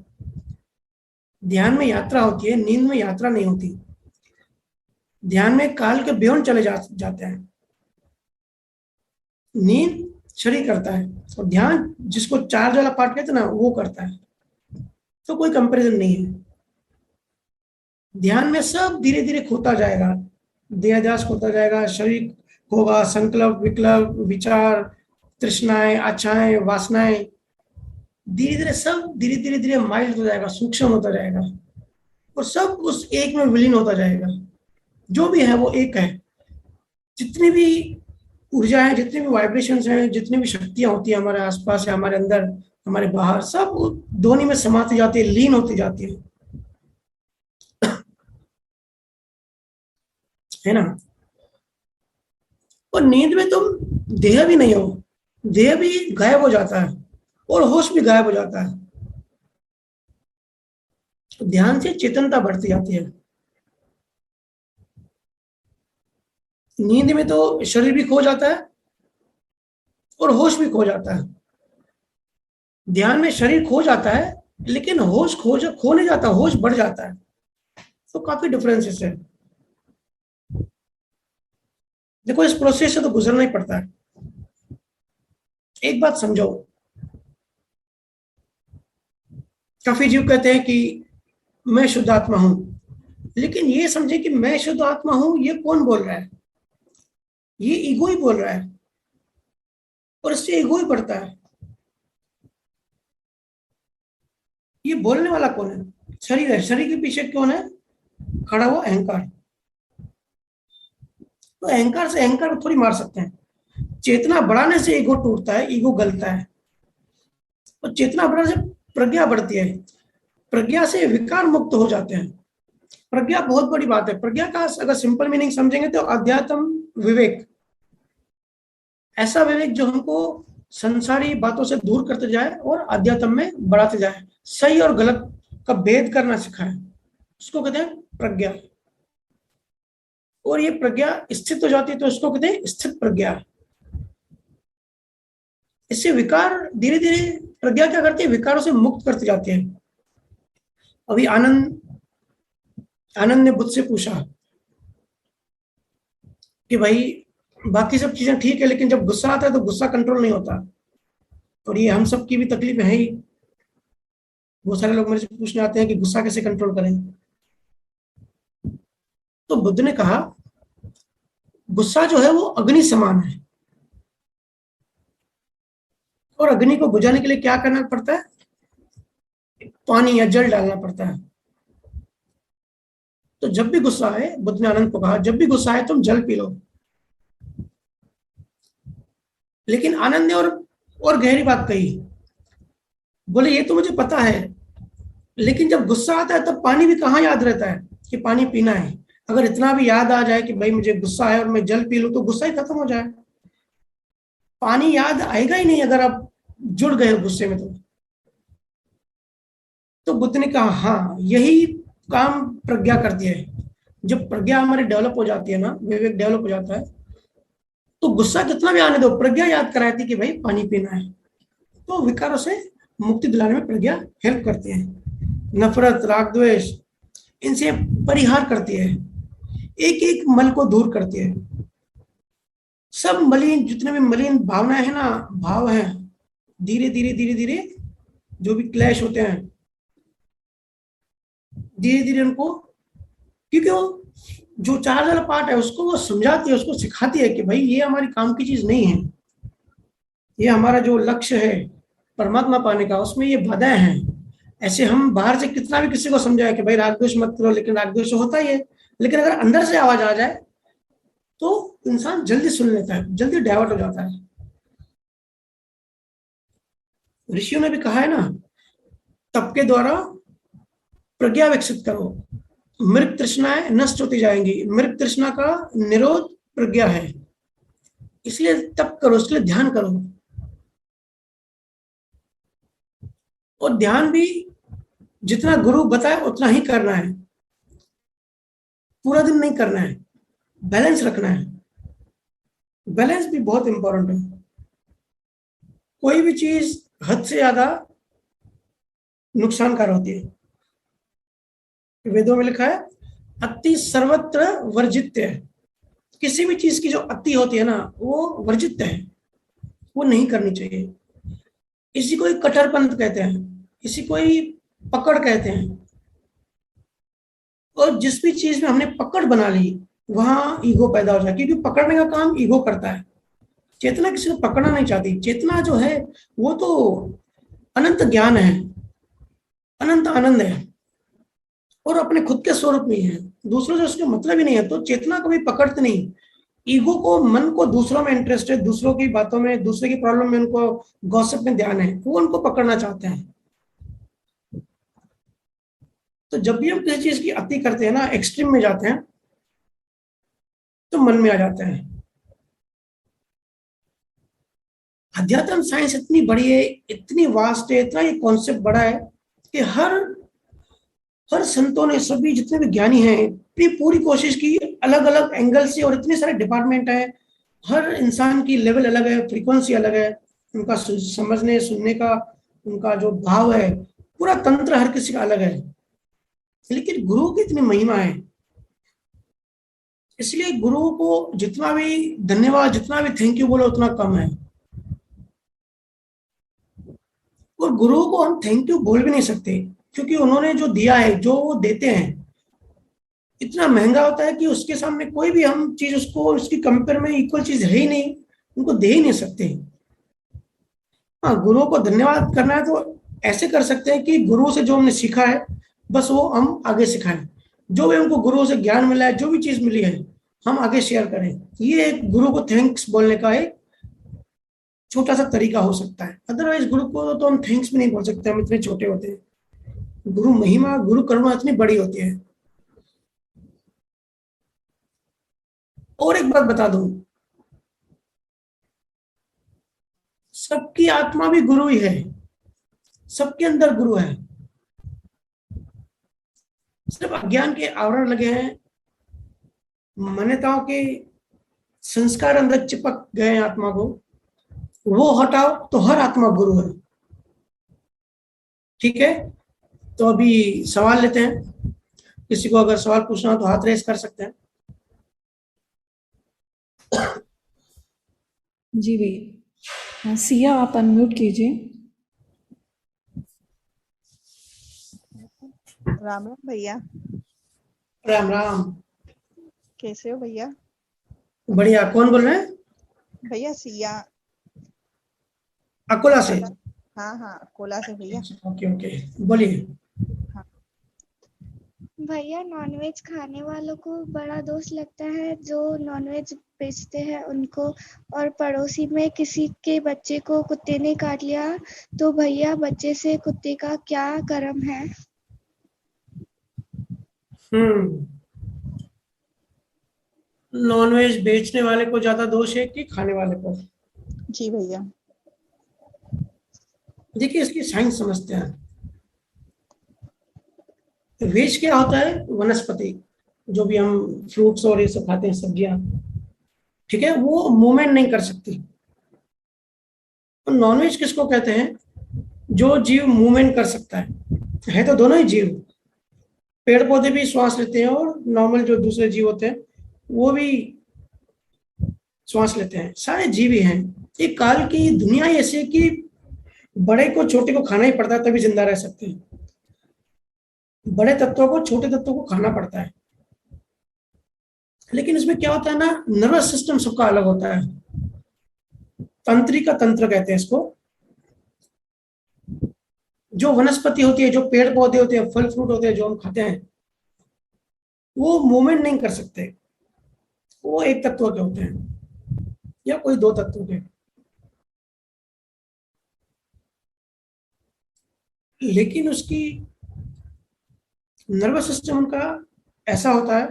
ध्यान में यात्रा होती है, नींद में यात्रा नहीं होती। ध्यान में काल के बियॉन्ड चले जाते हैं। नींद शरीर करता है, और ध्यान जिसको चार्ज वाला पार्ट कहते हैं ना, वो करता है। तो कोई कंपैरिजन नहीं है। ध्यान में सब धीरे धीरे खोता जाएगा, देहदास खोता जाएगा, शरीर होगा, संकल्प, विकल्प, विचार, तृष्णाएं, आच्छाएं, वासनाएं, धीरे धीरे सब धीरे धीरे धीरे माइल्ड हो जाएगा, सूक्ष्म होता जाएगा और सब उस एक में विलीन होता जाएगा। जो भी है वो एक है। जितनी भी ऊर्जा है, जितनी भी वाइब्रेशंस हैं, जितनी भी शक्तियां होती है हमारे आसपास या हमारे अंदर, हमारे बाहर, सब ध्वनि में समाती जाती है, लीन होती जाती है ना। और नींद में तुम देह भी नहीं हो, देह भी गायब हो जाता है और होश भी गायब हो जाता है। तो ध्यान से चेतनता बढ़ती जाती है। नींद में तो शरीर भी खो जाता है और होश भी खो जाता है। ध्यान में शरीर खो जाता है लेकिन होश खो नहीं जाता, होश बढ़ जाता है। तो काफी डिफरेंसेस है। देखो, इस प्रोसेस से तो गुजरना ही पड़ता है। एक बात समझो, काफी जीव कहते हैं कि मैं शुद्ध आत्मा हूं, लेकिन ये समझे कि मैं शुद्ध आत्मा हूं ये कौन बोल रहा है? ये ईगो ही बोल रहा है और इससे ईगो ही बढ़ता है। ये बोलने वाला कौन है? शरीर है। शरीर के पीछे कौन है खड़ा हुआ? अहंकार। तो अहंकार से अहंकार को थोड़ी मार सकते हैं। चेतना बढ़ाने से ईगो टूटता है, ईगो गलता है। और चेतना बढ़ाने से प्रज्ञा बढ़ती है, प्रज्ञा से विकार मुक्त हो जाते हैं। प्रज्ञा बहुत बड़ी बात है। प्रज्ञा का अगर सिंपल मीनिंग समझेंगे तो अध्यात्म विवेक, ऐसा विवेक जो हमको संसारी बातों से दूर करते जाए और अध्यात्म में बढ़ाते जाए, सही और गलत का भेद करना सिखाए, उसको कहते हैं प्रज्ञा। और ये प्रज्ञा स्थित हो जाती है तो उसको कहते हैं स्थित प्रज्ञा। इससे विकार धीरे धीरे, प्रज्ञा क्या करती है? विकारों से मुक्त करती जाती है। अभी आनंद आनंद ने बुद्ध से पूछा कि भाई बाकी सब चीजें ठीक है, लेकिन जब गुस्सा आता है तो गुस्सा कंट्रोल नहीं होता। और ये हम सब की भी तकलीफ है ही। बहुत सारे लोग मेरे से पूछने आते हैं कि गुस्सा कैसे कंट्रोल करें। तो बुद्ध ने कहा, गुस्सा जो है वो अग्नि समान है, और अग्नि को बुझाने के लिए क्या करना पड़ता है? पानी या जल डालना पड़ता है। तो जब भी गुस्सा आए, बुद्ध ने आनंद को कहा, जब भी गुस्सा आए तुम जल पी लो। लेकिन आनंद ने और गहरी बात कही। बोले ये तो मुझे पता है, लेकिन जब गुस्सा आता है तब पानी भी कहाँ याद रहता है कि पानी पीना है। अगर इतना भी याद आ जाए कि भाई मुझे गुस्सा है और मैं जल पी लूं तो गुस्सा ही खत्म हो जाए। पानी याद आएगा ही नहीं अगर आप जुड़ गए हो गुस्से में। तो बुद्ध ने कहा हाँ, यही काम प्रज्ञा करती है। जब प्रज्ञा हमारी डेवलप हो जाती है ना, विवेक डेवलप हो जाता है, तो गुस्सा कितना भी आने दो, प्रज्ञा याद कराती कि भाई पानी पीना है। तो विकारों से मुक्ति दिलाने में प्रज्ञा हेल्प करती है। नफरत, राग, द्वेष, इनसे परिहार करती है, एक एक मल को दूर करती है। सब मलिन, जितने भी मलिन भावनाएं है ना, भाव है, धीरे धीरे धीरे धीरे जो भी क्लैश होते हैं, धीरे धीरे उनको, क्योंकि वो जो चार्ज वाला पार्ट है उसको वो समझाती है, उसको सिखाती है कि भाई ये हमारी काम की चीज नहीं है। ये हमारा जो लक्ष्य है परमात्मा पाने का, उसमें ये बाधाएं हैं। ऐसे हम बाहर से कितना भी किसी को समझाए कि भाई राग द्वेष मत करो, लेकिन राग द्वेष होता ही है। लेकिन अगर अंदर से आवाज आ जाए तो इंसान जल्दी सुन लेता है, जल्दी डाइवर्ट हो जाता है। ऋषियों ने भी कहा है ना, तप के द्वारा प्रज्ञा विकसित करो, मृत तृष्णाएं नष्ट होती जाएंगी। मृत तृष्णा का निरोध प्रज्ञा है। इसलिए तप करो, इसलिए ध्यान करो। और ध्यान भी जितना गुरु बताए उतना ही करना है, पूरा दिन नहीं करना है, बैलेंस रखना है। बैलेंस भी बहुत इंपॉर्टेंट है। कोई भी चीज हद से ज्यादा नुकसानकार होती है। वेदों में लिखा है अति सर्वत्र वर्जित है। किसी भी चीज की जो अति होती है ना, वो वर्जित है, वो नहीं करनी चाहिए। इसी को कट्टरपंथ कहते हैं, इसी को ही पकड़ कहते हैं। और जिस भी चीज में हमने पकड़ बना ली, वहां ईगो पैदा हो जाए, क्योंकि पकड़ने का काम ईगो करता है। चेतना किसी को पकड़ना नहीं चाहती। चेतना जो है वो तो अनंत ज्ञान है, अनंत आनंद है, और अपने खुद के स्वरूप में है, दूसरों से उसके मतलब ही नहीं है। तो चेतना कभी पकड़ती नहीं। ईगो को, मन को दूसरों में इंटरेस्ट है, दूसरों की बातों में, दूसरे की प्रॉब्लम में उनको गॉसिप में ध्यान है, वो उनको पकड़ना चाहते हैं। तो जब भी हम किसी चीज की अति करते हैं ना, एक्सट्रीम में जाते हैं, तो मन में आ जाता है। अध्यात्म साइंस इतनी बड़ी है, इतनी वास्ट है, इतना ये कॉन्सेप्ट बड़ा है कि हर हर संतों ने, सभी जितने भी ज्ञानी हैं, इतनी पूरी कोशिश की अलग अलग एंगल से, और इतने सारे डिपार्टमेंट हैं। हर इंसान की लेवल अलग है, फ्रीक्वेंसी अलग है, उनका समझने सुनने का, उनका जो भाव है, पूरा तंत्र हर किसी का अलग है। लेकिन गुरु की इतनी महिमा है, इसलिए गुरु को जितना भी धन्यवाद, जितना भी थैंक यू बोलो, उतना कम है। और गुरु को हम थैंक यू बोल भी नहीं सकते, क्योंकि उन्होंने जो दिया है, जो वो देते हैं, इतना महंगा होता है कि उसके सामने कोई भी हम चीज, उसको उसकी कंपेयर में इक्वल चीज है ही नहीं, उनको दे ही नहीं सकते। हाँ, गुरु को धन्यवाद करना है तो ऐसे कर सकते हैं कि गुरु से जो हमने सीखा है, बस वो हम आगे सिखाएं। जो भी हमको गुरु से ज्ञान मिला है, जो भी चीज मिली है, हम आगे शेयर करें। ये एक गुरु को थैंक्स बोलने का एक छोटा सा तरीका हो सकता है। अदरवाइज गुरु को तो हम थैंक्स भी नहीं बोल सकते, हम इतने छोटे होते हैं। गुरु महिमा, गुरु करुणा इतनी बड़ी होती है। और एक बात बता दूं, सबकी आत्मा भी गुरु ही है, सबके अंदर गुरु है। सिर्फ अज्ञान के आवरण लगे हैं, मान्यताओं के संस्कार अंदर चिपक गए हैं आत्मा को, वो हटाओ तो हर आत्मा गुरु है। ठीक है, तो अभी सवाल लेते हैं। किसी को अगर सवाल पूछना हो तो हाथ रेस कर सकते हैं। जी भैया। सिया, आप अनम्यूट कीजिए। राम राम भैया। राम राम। कैसे हो भैया? बढ़िया। कौन बोल रहे हैं? भैया सिया। अकोला से? हाँ हाँ, कोला से भैया। ओके ओके, बोलिए। हाँ। भैया, नॉनवेज खाने वालों को बड़ा दोष लगता है, जो नॉनवेज बेचते हैं उनको। और पड़ोसी में किसी के बच्चे को कुत्ते ने काट लिया, तो भैया बच्चे से कुत्ते का क्या कर्म है? नॉनवेज बेचने वाले को ज्यादा दोष है कि खाने वाले को? जी भैया। देखिए, इसकी साइंस समझते हैं। वेज क्या होता है? वनस्पति, जो भी हम फ्रूट्स और ये सब खाते हैं, सब्जियां, ठीक है, वो मूवमेंट नहीं कर सकती। तो नॉनवेज किसको कहते हैं? जो जीव मूवमेंट कर सकता है तो दोनों ही जीव। पेड़ पौधे भी श्वास लेते हैं, और नॉर्मल जो दूसरे जीव होते हैं वो भी श्वास लेते हैं, सारे जीव ही हैं। ये काल की दुनिया ही ऐसी है कि बड़े को छोटे को खाना ही पड़ता है, तभी जिंदा रह सकते हैं। बड़े तत्वों को छोटे तत्वों को खाना पड़ता है। लेकिन इसमें क्या होता है ना, नर्वस सिस्टम सबका अलग होता है। तंत्रिका तंत्र कहते हैं इसको। जो वनस्पति होती है, जो पेड़ पौधे होते हैं, फल फ्रूट होते हैं, जो हम खाते हैं, वो मूवमेंट नहीं कर सकते। वो एक तत्व के होते हैं, या कोई दो तत्व के। लेकिन उसकी नर्वस सिस्टम उनका ऐसा होता है,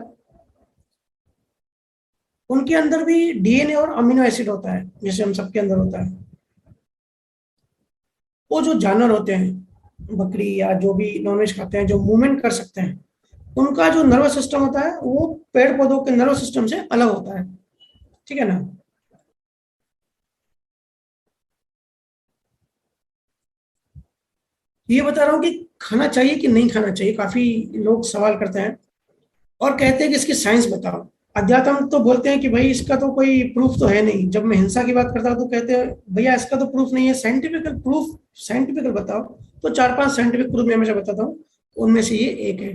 उनके अंदर भी डीएनए और अमीनो एसिड होता है, जैसे हम सबके अंदर होता है। वो जो जानवर होते हैं, बकरी या जो भी नॉनवेज खाते हैं, जो मूवमेंट कर सकते हैं, उनका जो नर्वस सिस्टम होता है वो पेड़ पौधों के नर्वस सिस्टम से अलग होता है। ठीक है ना? ये बता रहा हूँ कि खाना चाहिए कि नहीं खाना चाहिए। काफी लोग सवाल करते हैं और कहते हैं कि इसकी साइंस बताओ। अध्यात्म तो बोलते हैं कि भाई इसका तो कोई प्रूफ तो है नहीं। जब मैं हिंसा की बात करता हूँ तो कहते हैं भैया इसका तो प्रूफ नहीं है, साइंटिफिकल प्रूफ, साइंटिफिकल बताओ। तो 4-5 साइंटिफिक प्रूफ मैं हमेशा बताता हूँ, उनमें से ये एक है।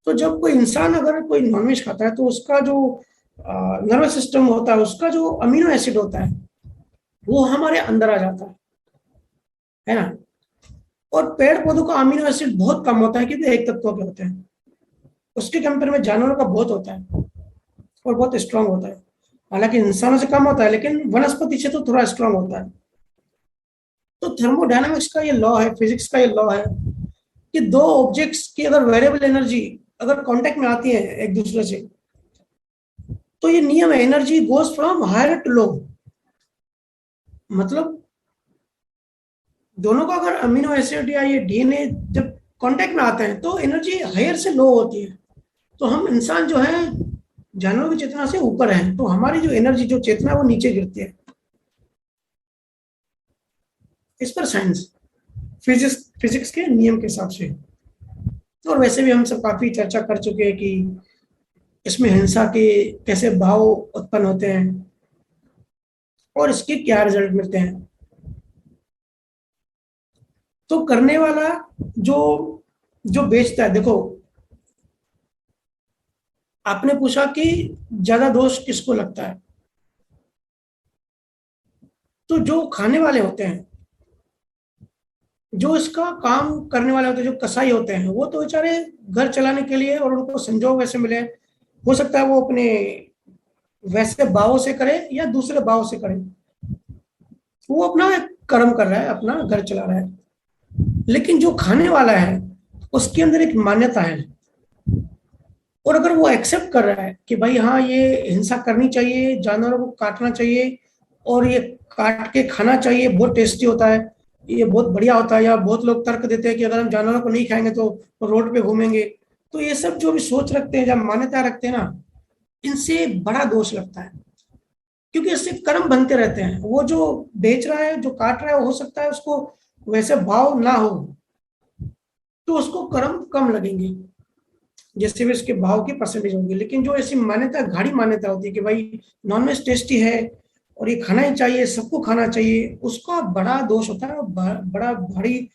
तो जब कोई इंसान अगर कोई नॉनवेज खाता है तो उसका जो नर्वस सिस्टम होता है, उसका जो अमीनो एसिड होता है वो हमारे अंदर आ जाता है ना। और पेड़ पौधों का अमीनो एसिड बहुत कम होता है क्योंकि एक तत्व के होते हैं, उसके कंपेयर में जानवरों का बहुत होता है और बहुत स्ट्रांग होता है। हालांकि इंसानों से कम होता है लेकिन वनस्पति से तो थोड़ा स्ट्रांग होता है। तो थर्मोडायनामिक्स का ये लॉ है, फिजिक्स का ये लॉ है कि दो ऑब्जेक्ट्स की अगर वेरिएबल एनर्जी अगर कांटेक्ट में आती है एक दूसरे से, तो ये नियम है, energy goes from higher to low. मतलब दोनों का अगर अमीनो एसिड या ये डीएनए जब कांटेक्ट में आते हैं तो एनर्जी हायर से लो होती है। तो हम इंसान जो है जानवरों की चेतना से ऊपर है, तो हमारी जो एनर्जी जो चेतना है वो नीचे गिरती है। इस पर साइंस फिजिक्स के नियम के हिसाब से। और वैसे भी हम सब काफी चर्चा कर चुके हैं कि इसमें हिंसा के कैसे भाव उत्पन्न होते हैं और इसके क्या रिजल्ट मिलते हैं। तो करने वाला जो जो बेचता है, देखो आपने पूछा कि ज्यादा दोष किसको लगता है, तो जो खाने वाले होते हैं, जो इसका काम करने वाले होते हैं, जो कसाई होते हैं, वो तो बेचारे घर चलाने के लिए और उनको संजोग वैसे मिले, हो सकता है वो अपने वैसे भावों से करे या दूसरे भाव से करे, वो अपना कर्म कर रहा है, अपना घर चला रहा है। लेकिन जो खाने वाला है उसके अंदर एक मान्यता है, और अगर वो एक्सेप्ट कर रहा है कि भाई हाँ ये हिंसा करनी चाहिए, जानवरों को काटना चाहिए और ये काट के खाना चाहिए, बहुत टेस्टी होता है, ये बहुत बढ़िया होता है, या बहुत लोग तर्क देते हैं कि अगर हम जानवरों को नहीं खाएंगे तो रोड पे घूमेंगे, तो ये सब जो भी सोच रखते हैं, जब मान्यता रखते हैं ना, इनसे बड़ा दोष लगता है। क्योंकि इससे कर्म बनते रहते हैं। वो जो बेच रहा है, जो काट रहा है, हो सकता है उसको वैसे भाव ना हो तो उसको कर्म कम लगेंगे, जैसे भी उसके भाव की परसेंटेज होगी। लेकिन जो ऐसी मान्यता, गाढ़ी मान्यता होती है कि भाई नॉनवेज टेस्टी है और ये खाना ही चाहिए, सबको खाना चाहिए, उसका बड़ा दोष होता है, बड़ा भारी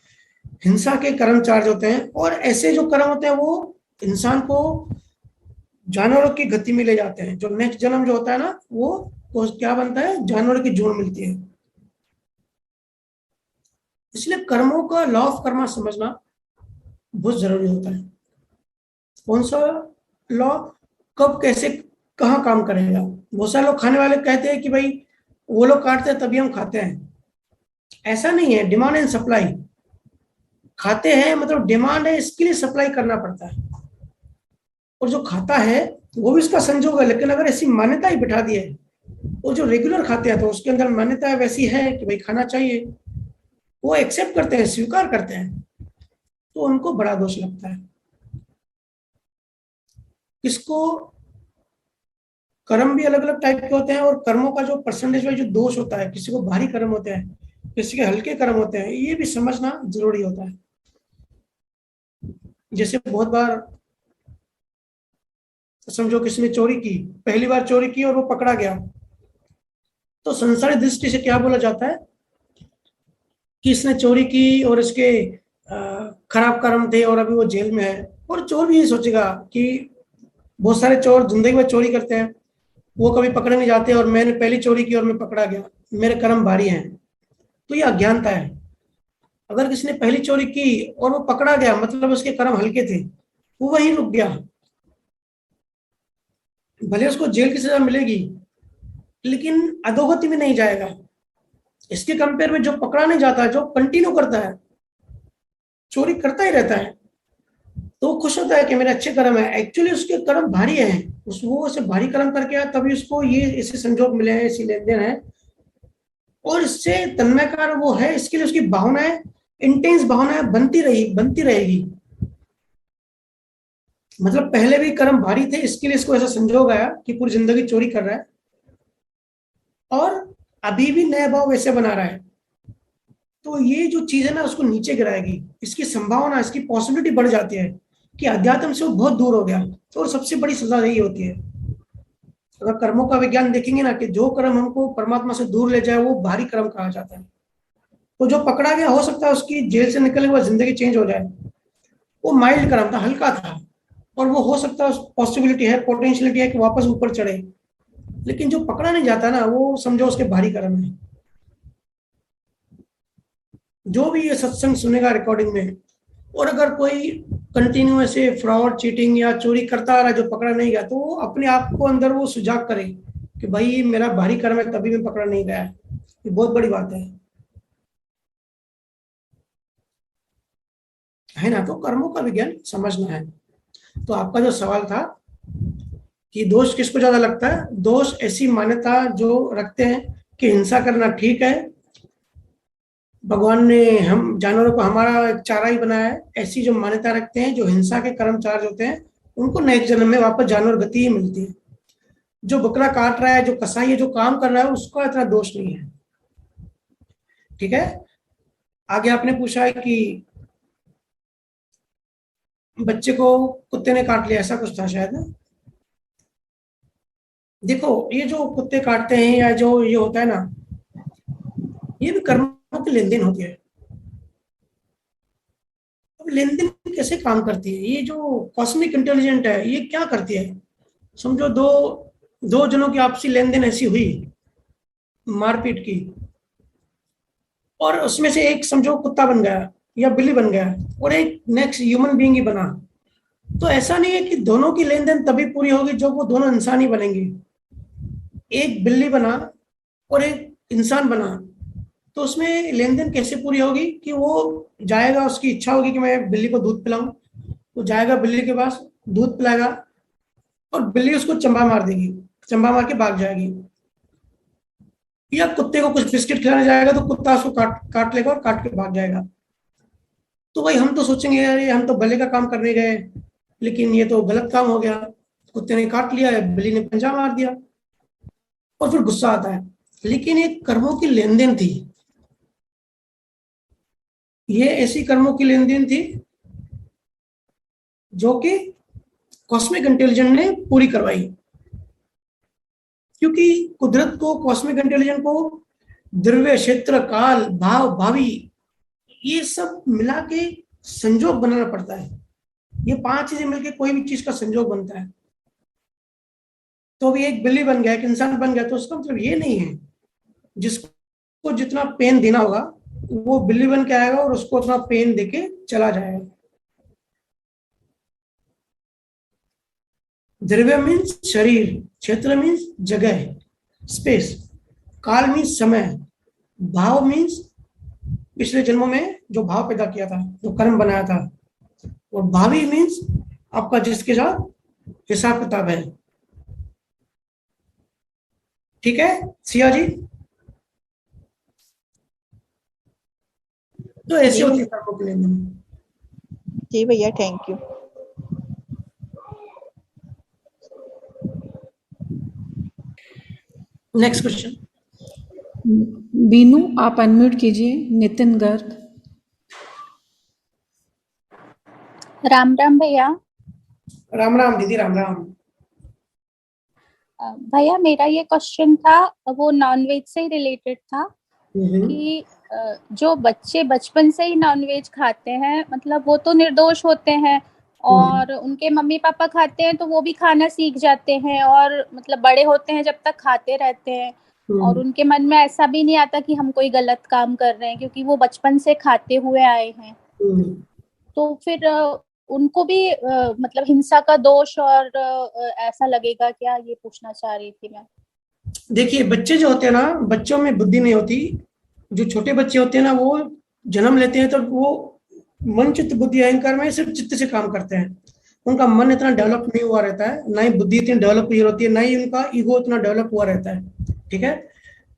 हिंसा के कर्म चार्ज होते हैं। और ऐसे जो कर्म होते हैं वो इंसान को जानवरों की गति में ले जाते हैं। जो नेक्स्ट जन्म जो होता है ना, वो क्या बनता है, जानवरों की जोड़ मिलती है। इसलिए कर्मों का लॉ ऑफ कर्मा समझना बहुत जरूरी होता है। कौन सा लॉ कब कैसे कहाँ काम करेगा। बहुत सारे लोग खाने वाले कहते हैं कि भाई वो लोग काटते हैं तभी हम खाते हैं, ऐसा नहीं है। डिमांड एंड सप्लाई, खाते हैं मतलब डिमांड है, इसके लिए सप्लाई करना पड़ता है। और जो खाता है वो भी इसका संजोग है। लेकिन अगर ऐसी मान्यता ही बिठा दी है, वो जो रेगुलर खाते हैं तो उसके अंदर मान्यता वैसी है कि भाई खाना चाहिए, वो एक्सेप्ट करते हैं, स्वीकार करते हैं, तो उनको बड़ा दोष लगता है। किसको, कर्म भी अलग अलग टाइप के होते हैं और कर्मों का जो परसेंटेज वाइज जो दोष होता है, किसी को भारी कर्म होते हैं, किसी के हल्के कर्म होते हैं, ये भी समझना जरूरी होता है। जैसे बहुत बार समझो किसी ने चोरी की, पहली बार चोरी की और वो पकड़ा गया, तो संसारी दृष्टि से क्या बोला जाता है कि इसने चोरी की और इसके खराब कर्म थे और अभी वो जेल में है। और चोर भी ये सोचेगा कि बहुत सारे चोर जिंदगी में चोरी करते हैं, वो कभी पकड़े नहीं जाते, और मैंने पहली चोरी की और मैं पकड़ा गया, मेरे कर्म भारी हैं। तो ये अज्ञानता है। अगर किसी ने पहली चोरी की और वो पकड़ा गया, मतलब उसके कर्म हल्के थे, वो वहीं रुक गया, भले उसको जेल की सजा मिलेगी लेकिन अधोगति में नहीं जाएगा। इसके कंपेयर में जो पकड़ा नहीं जाता, जो कंटिन्यू करता है, चोरी करता ही रहता है, तो वो खुश होता है कि मेरे अच्छे कर्म है। एक्चुअली उसके कर्म भारी हैं, वो उसे भारी कर्म करके आया तभी उसको ये ऐसे संजोग मिले हैं, ऐसी लेन देन है, और इससे तन्मयकार वो है। इसके लिए उसकी भावनाएं, इंटेंस भावनाएं बनती रहेगी। मतलब पहले भी कर्म भारी थे, इसके लिए इसको ऐसा संजोग आया कि पूरी जिंदगी चोरी कर रहा है, और अभी भी नया भाव वैसे बना रहा है। तो ये जो चीज है ना, उसको नीचे गिराएगी। इसकी संभावना, इसकी पॉसिबिलिटी बढ़ जाती है कि अध्यात्म से वो बहुत दूर हो गया। तो सबसे बड़ी सजा यही होती है। अगर कर्मों का विज्ञान देखेंगे ना, कि जो कर्म हमको परमात्मा से दूर ले जाए वो भारी कर्म कहा जाता है। तो जो पकड़ा गया, हो सकता है उसकी जेल से निकलने के बाद जिंदगी चेंज हो जाए, वो माइल्ड कर्म था, हल्का था, और वो हो सकता है, पॉसिबिलिटी है, पोटेंशियलिटी है कि वापस ऊपर चढ़े, लेकिन जो पकड़ा नहीं जाता ना, वो समझो उसके भारी कर्म है। जो भी ये सत्संग सुनेगा रिकॉर्डिंग में, और अगर कोई कंटिन्यू ऐसे फ्रॉड, चीटिंग या चोरी करता आ रहा है जो पकड़ा नहीं गया, तो वो अपने आप को अंदर वो सुजाग करे कि भाई मेरा भारी कर्म है, तभी मैं पकड़ा नहीं गया। ये बहुत बड़ी बात है ना। तो कर्मों का विज्ञान समझना है। तो आपका जो सवाल था कि दोष किसको ज्यादा लगता है, दोष ऐसी मान्यता जो रखते हैं कि हिंसा करना ठीक है, भगवान ने हम जानवरों को हमारा एक चारा ही बनाया है, ऐसी जो मान्यता रखते हैं, जो हिंसा के कर्मचारी होते हैं, उनको नेक्स्ट जन्म में वापस जानवर गति ही मिलती है। जो बकरा काट रहा है, जो कसाई है, जो काम कर रहा है, उसका इतना दोष नहीं है। ठीक है। आगे आपने पूछा है कि बच्चे को कुत्ते ने काट लिया, ऐसा कुछ था शायद ना। देखो, ये जो कुत्ते काटते हैं या जो ये होता है ना, ये भी कर्मों की लेन देन होती है। अब लेन देन कैसे काम करती है, ये जो कॉस्मिक इंटेलिजेंट है, ये क्या करती है। समझो दो दो जनों की आपसी लेन देन ऐसी हुई, मारपीट की, और उसमें से एक समझो कुत्ता बन गया या बिल्ली बन गया, और एक नेक्स्ट ह्यूमन बीइंग ही बना। तो ऐसा नहीं है कि दोनों की लेन देन तभी पूरी होगी जब वो दोनों इंसान ही बनेंगे। एक बिल्ली बना और एक इंसान बना, तो उसमें लेन देन कैसे पूरी होगी कि वो जाएगा, उसकी इच्छा होगी कि मैं बिल्ली को दूध पिलाऊं, वो जाएगा बिल्ली के पास, दूध पिलाएगा, और बिल्ली उसको चंबा मार देगी, चंबा मार के भाग जाएगी। या कुत्ते को कुछ बिस्किट खिलाने जाएगा तो कुत्ता उसको काट लेगा और काट के भाग जाएगा। तो भाई हम तो सोचेंगे यार ये हम तो भले का काम करने गए, लेकिन ये तो गलत काम हो गया, कुत्ते ने काट लिया, बिल्ली ने पंजा मार दिया, और फिर गुस्सा आता है। लेकिन ये कर्मों की लेन देन थी, ये ऐसी कर्मों की लेन देन थी जो कि कॉस्मिक इंटेलिजेंस ने पूरी करवाई। क्योंकि कुदरत को, कॉस्मिक इंटेलिजेंस को द्रव्य, क्षेत्र, काल, भाव, भावी, ये सब मिला के संजोग बनाना पड़ता है। ये 5 चीजें मिलके कोई भी चीज का संजोग बनता है। तो अभी एक बिल्ली बन गया, एक इंसान बन गया, तो उसका मतलब ये नहीं है जिसको जितना पेन देना होगा वो बिल्ली बन के आएगा और उसको उतना पेन देके चला जाएगा। द्रव्य मीन्स शरीर, क्षेत्र मीन्स जगह, स्पेस, काल मीन्स समय, भाव मीन्स पिछले जन्मों में जो भाव पैदा किया था, जो कर्म बनाया था, और भावी मीन्स आपका जिसके साथ हिसाब किताब है। ठीक है सिया जी। तो ऐसे होती है कर्मों की लेन देन। जी भैया, thank you. Next question. Binu आप अनम्यूट कीजिए। नितिन गर्ग। राम राम भैया। राम राम दीदी, राम राम। भैया मेरा ये क्वेश्चन था, वो नॉनवेज से ही रिलेटेड था कि जो बच्चे बचपन से ही नॉनवेज खाते हैं, मतलब वो तो निर्दोष होते हैं, और उनके मम्मी पापा खाते हैं तो वो भी खाना सीख जाते हैं, और मतलब बड़े होते हैं जब तक खाते रहते हैं, और उनके मन में ऐसा भी नहीं आता कि हम कोई गलत काम कर रहे हैं, क्योंकि वो बचपन से खाते हुए आए हैं। तो फिर उनको भी मतलब हिंसा का दोष और ऐसा लगेगा क्या, ये पूछना चाह रही थी मैं। देखिए, बच्चे जो होते हैं ना, बच्चों में बुद्धि नहीं होती। जो छोटे बच्चे होते हैं ना, वो जन्म लेते हैं तो वो मन, चित्त, बुद्धि, अहंकार में सिर्फ चित्त से काम करते हैं। उनका मन इतना डेवलप नहीं हुआ रहता है, ना ही बुद्धि इतनी डेवलप हुई होती है, ना ही उनका ईगो इतना डेवलप हुआ रहता है। ठीक है।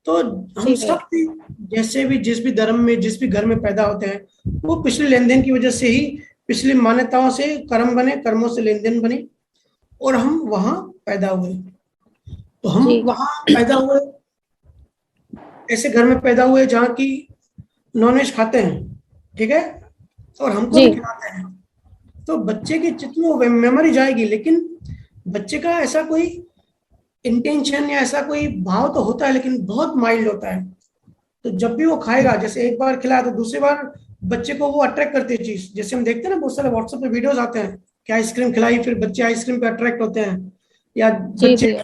तो हम सब भी जैसे भी जिस भी धर्म में, जिस भी घर में पैदा होते हैं, वो पिछले लेन देन की वजह से ही, पिछली मान्यताओं से कर्म बने, कर्मों से लेन देन बने, और हम वहां पैदा हुए। तो हम वहां पैदा हुए, ऐसे घर में पैदा हुए जहाँ की नॉनवेज खाते हैं। ठीक है। और हमको भी खिलाते हैं। तो बच्चे के चित्त में मेमोरी जाएगी, लेकिन बच्चे का ऐसा कोई इंटेंशन या ऐसा कोई भाव तो होता है, लेकिन बहुत माइल्ड होता है। तो जब भी वो खाएगा, जैसे एक बार खिलाया तो दूसरी बार बच्चे को वो अट्रैक्ट करती है चीज। जैसे हम देखते हैं ना, बहुत सारे व्हाट्सएप पे वीडियोस आते हैं कि आइसक्रीम खिलाई, फिर बच्चे आइसक्रीम पे अट्रैक्ट होते हैं, या जी बच्चे भैया।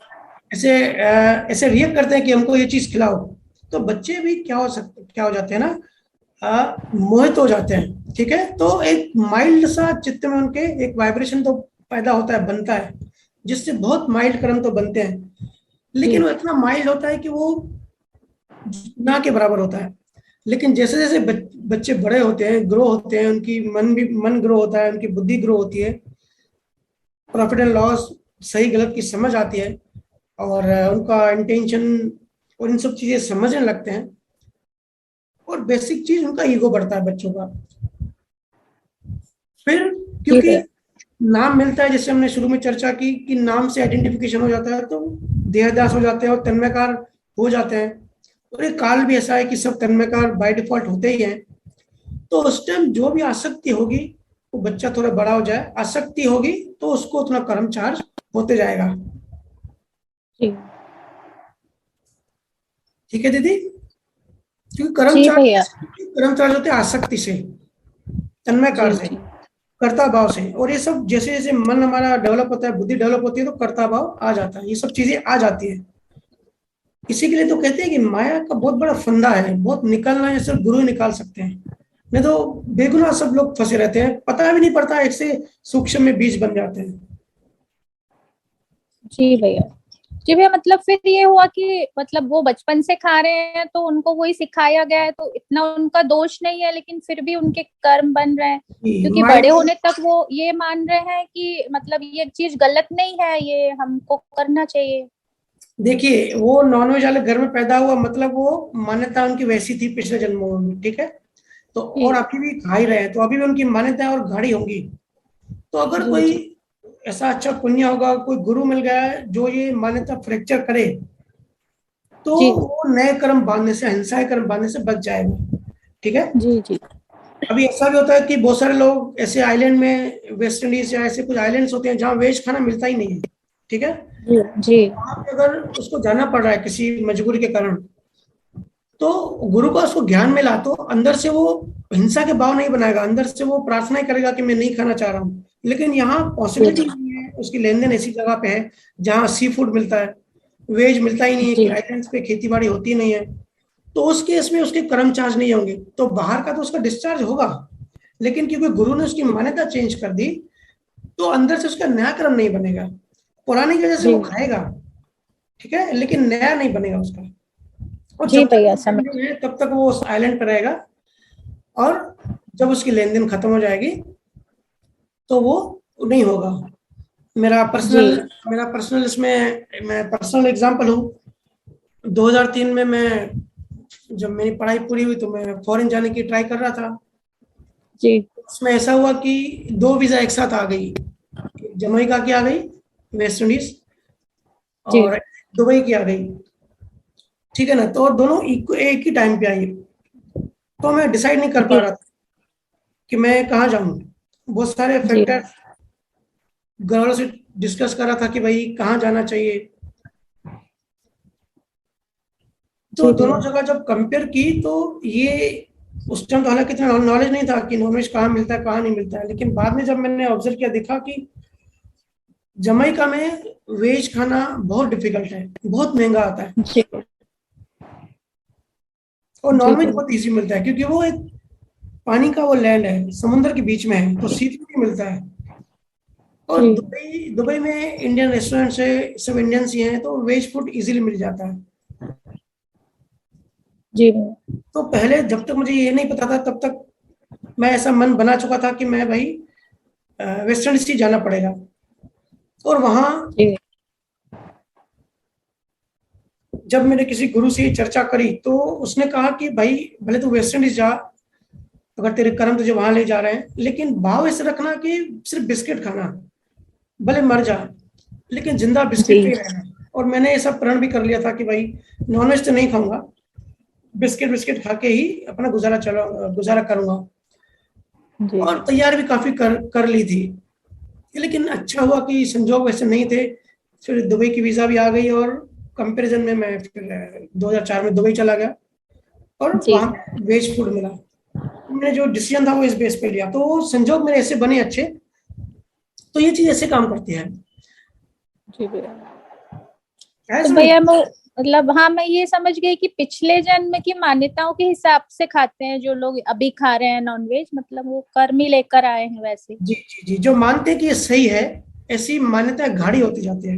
ऐसे रिएक्ट करते हैं कि हमको ये चीज खिलाओ, तो बच्चे भी क्या हो जाते हैं ना, मोहित हो जाते हैं। ठीक है, तो एक माइल्ड सा चित्त में उनके एक वाइब्रेशन तो पैदा होता है, बनता है, जिससे बहुत माइल्ड कर्म तो बनते हैं, लेकिन वो इतना माइल्ड होता है कि वो ना के बराबर होता है। लेकिन जैसे जैसे बच्चे बड़े होते हैं, ग्रो होते हैं, उनकी मन ग्रो होता है, उनकी बुद्धि ग्रो होती है, प्रॉफिट एंड लॉस, सही गलत की समझ आती है, और उनका इंटेंशन और इन सब चीजें समझने लगते हैं, और बेसिक चीज उनका ईगो बढ़ता है बच्चों का। फिर क्योंकि नाम मिलता है, जैसे हमने शुरू में चर्चा की कि नाम से आइडेंटिफिकेशन हो जाता है, तो देहदास हो जाते हैं और तन्मयकार हो जाते हैं। और एक काल भी ऐसा है कि सब तन्मयकार बाय डिफॉल्ट होते ही हैं। तो उस टाइम जो भी आसक्ति होगी, वो बच्चा थोड़ा बड़ा हो जाए, आसक्ति होगी तो उसको उतना कर्म चार्ज होते जाएगा। ठीक है दीदी, क्योंकि कर्म चार्ज होते हैं आसक्ति से, तन्मयकार से, कर्ता भाव से। और ये सब जैसे जैसे मन हमारा डेवलप होता है, बुद्धि डेवलप होती है, तो कर्ता भाव आ जाता है, ये सब चीजें आ जाती है। इसी के लिए तो कहते हैं कि माया का बहुत बड़ा फंदा है, बहुत निकलना है, सिर्फ गुरु ही निकाल सकते हैं, नहीं तो बेगुनाह सब लोग फंसे रहते हैं, पता भी नहीं पड़ता, ऐसे सूक्ष्म में बीज बन जाते हैं। जी भैया। जी भैया, मतलब फिर ये हुआ कि मतलब वो बचपन से खा रहे हैं तो उनको वही सिखाया गया है, तो इतना उनका दोष नहीं है, लेकिन फिर भी उनके कर्म बन रहे हैं, क्योंकि बड़े होने तक वो ये मान रहे हैं कि मतलब ये चीज गलत नहीं है, ये हमको करना चाहिए। देखिए, वो नॉनवेज वाले घर में पैदा हुआ, मतलब वो मान्यता उनकी वैसी थी पिछले जन्मों में, ठीक है, तो और अभी भी खा ही रहे हैं, तो अभी भी उनकी मान्यता और गाढ़ी होंगी। तो अगर कोई ऐसा अच्छा पुण्य होगा, कोई गुरु मिल गया है जो ये मान्यता फ्रैक्चर करे, तो वो नए कर्म बांधने से, हिंसा कर्म बांधने से बच जाएगा। ठीक है जी जी। अभी ऐसा भी होता है कि बहुत सारे लोग ऐसे आइलैंड में, वेस्ट इंडीज या ऐसे कुछ आइलैंड्स होते हैं जहाँ वेज खाना मिलता ही नहीं है। ठीक है जी। वहाँ पे अगर उसको जाना पड़ रहा है किसी मजबूरी के कारण, तो गुरु का उसको ज्ञान मिला, तो अंदर से वो हिंसा के भाव नहीं बनाएगा, अंदर से वो प्रार्थना ही करेगा कि मैं नहीं खाना चाह रहा हूँ। लेकिन यहाँ पॉसिबिलिटी नहीं है, उसकी लेन देन ऐसी जगह पे है जहाँ सी फूड मिलता है, वेज मिलता ही नहीं है, आइलैंड्स पे खेती बाड़ी होती नहीं है, तो उस केस में उसके कर्म चार्ज नहीं होंगे, तो बाहर का तो उसका डिस्चार्ज होगा, लेकिन क्योंकि गुरु ने उसकी मान्यता चेंज कर दी, तो अंदर से उसका नया कर्म नहीं बनेगा। पुराने की वजह से वो खाएगा, ठीक है, लेकिन नया नहीं बनेगा उसका। और जब तक तब तक वो उस आइलैंड पर रहेगा, और जब उसकी लेन देन खत्म हो जाएगी तो वो नहीं होगा। मेरा पर्सनल इसमें मैं पर्सनल एग्जांपल हूँ। 2003 में मैं, जब मेरी पढ़ाई पूरी हुई, तो मैं फॉरेन जाने की ट्राई कर रहा था जी। उसमें ऐसा हुआ कि 2 वीजा एक साथ आ गई, जमैका की आ गई, वेस्ट इंडीज, और दुबई की आ गई, ठीक है ना, तो दोनों एक ही टाइम पे आई, तो मैं डिसाइड नहीं कर पा रहा था कि मैं कहाँ जाऊँ। बहुत सारे फैक्टर घरों से डिस्कस कर रहा था कि भाई कहाँ जाना चाहिए, तो दोनों जगह जब कंपेयर की, तो ये उस टाइम तो हालांकि इतना नॉलेज नहीं था कि नॉनवेज कहाँ मिलता है कहाँ नहीं मिलता है, लेकिन बाद में जब मैंने ऑब्जर्व किया, देखा कि जमैका में वेज खाना बहुत डिफिकल्ट है, बहुत महंगा आता है, और नॉनवेज बहुत इजी मिलता है, क्योंकि वो एक पानी का वो लैंड है, समुद्र के बीच में है, तो सी फूड मिलता है। और दुबई में इंडियन रेस्टोरेंट्स है, सब इंडियंस ही हैं, तो वेज फूड इजीली मिल जाता है जी। तो पहले जब तक मुझे ये नहीं पता था, तब तक मैं ऐसा मन बना चुका था कि मैं भाई वेस्टर्न डिश जाना पड़ेगा। और वहाँ जब मैंने किसी गुरु से चर्चा करी, तो उसने कहा कि भाई भले तू वेस्टर्न डिश जा, अगर तेरे कर्म तुझे वहां ले जा रहे हैं, लेकिन भाव ऐसे रखना कि सिर्फ बिस्किट खाना, भले मर जा लेकिन जिंदा बिस्किट पे रहना। और मैंने ऐसा प्रण भी कर लिया था कि भाई नॉनवेज तो नहीं खाऊंगा, बिस्किट खा के ही अपना गुजारा करूंगा, और तैयार भी काफी कर ली थी। लेकिन अच्छा हुआ कि संजोग वैसे नहीं थे, फिर दुबई की वीजा भी आ गई, और कंपैरिजन में मैं फिर 2004 में दुबई चला गया, और वहाँ वेज फूड मिला। मैंने जो डिसीजन था वो इस बेस पे लिया, तो संजोग मेरे ऐसे बने अच्छे तो ये चीज ऐसे काम करती है। जी भैया। है तो समझ? भैया वो मतलब हाँ मैं ये समझ गई कि पिछले जन्म की मान्यताओं के हिसाब से खाते हैं जो लोग अभी खा रहे हैं नॉनवेज, मतलब वो कर्म ही लेकर आए हैं वैसे। जी जी जी, जो मानते हैं कि ये सही है, ऐसी मान्यताएं गाढ़ी होती जाती है।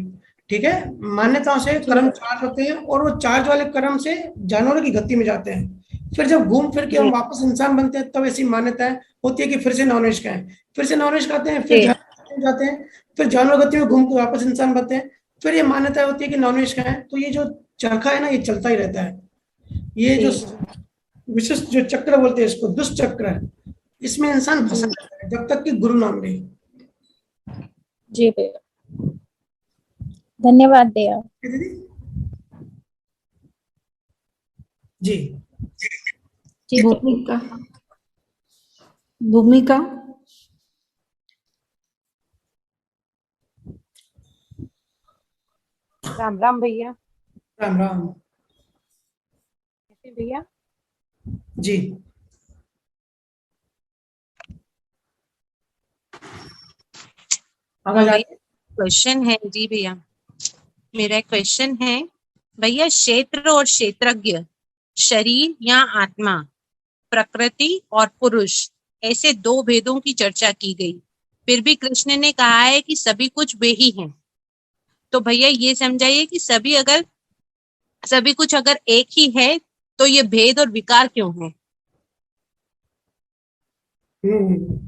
ठीक है, मान्यताओं से जी कर्म चार्ज होते हैं और वो चार्ज वाले कर्म से जानवरों की गति में जाते हैं। फिर जब घूम फिर के हम जी वापस इंसान बनते हैं तब ऐसी मान्यताएं होती है कि फिर से नॉनवेज खाएं, फिर से नॉनवेज खाते हैं, फिर जी जानवर जाते हैं, फिर जानवर गति में घूम के वापस इंसान बनते हैं, फिर ये मान्यता होती है कि नॉनवेज खाएं। तो ये जो चरखा है ना, ये चलता ही रहता है। ये जो जी विशिष्ट जो चक्र बोलते हैं इसको, दुष्चक्र है, इसमें इंसान जी फंसा रहता है जब तक कि गुरु नाम ले। जी भैया, धन्यवाद भैया। दीदी जी। जी भूमिका, भूमिका। राम राम भैया। राम राम। कैसे भैया? जी आवाज आ रही है? क्वेश्चन है जी भैया, मेरा क्वेश्चन है भैया, क्षेत्र और क्षेत्रज्ञ, शरीर या आत्मा, प्रकृति और पुरुष, ऐसे दो भेदों की चर्चा की गई। फिर भी कृष्ण ने कहा है कि सभी कुछ वे ही हैं। तो भैया ये समझाइए कि सभी कुछ अगर एक ही है तो ये भेद और विकार क्यों है? हम्म,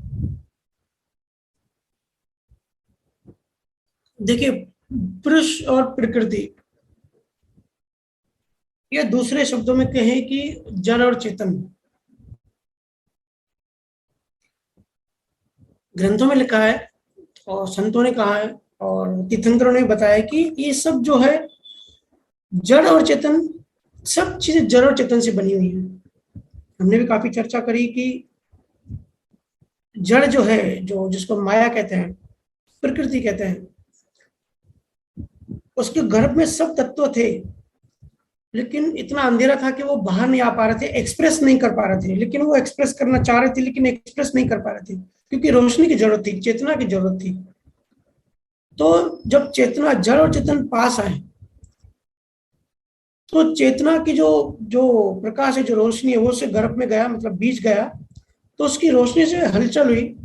देखिए, पुरुष और प्रकृति, या दूसरे शब्दों में कहें कि जड़ और चेतन। ग्रंथों में लिखा है और संतों ने कहा है और तीर्थंकरों ने बताया कि ये सब जो है जड़ और चेतन, सब चीजें जड़ और चेतन से बनी हुई है। हमने भी काफी चर्चा करी कि जड़ जो है, जो जिसको माया कहते हैं, प्रकृति कहते हैं, उसके गर्भ में सब तत्व थे, लेकिन इतना अंधेरा था कि वो बाहर नहीं आ पा रहे थे, एक्सप्रेस नहीं कर पा रहे थे। लेकिन वो एक्सप्रेस करना चाह रहे थे लेकिन एक्सप्रेस नहीं कर पा रहे थे, क्योंकि रोशनी की जरूरत थी, चेतना की जरूरत थी। तो जब चेतना, जड़ और चेतन पास आए, तो चेतना की जो जो प्रकाश है, जो रोशनी है, वो उससे गर्भ में गया, मतलब बीज गया, तो उसकी रोशनी से हलचल हुई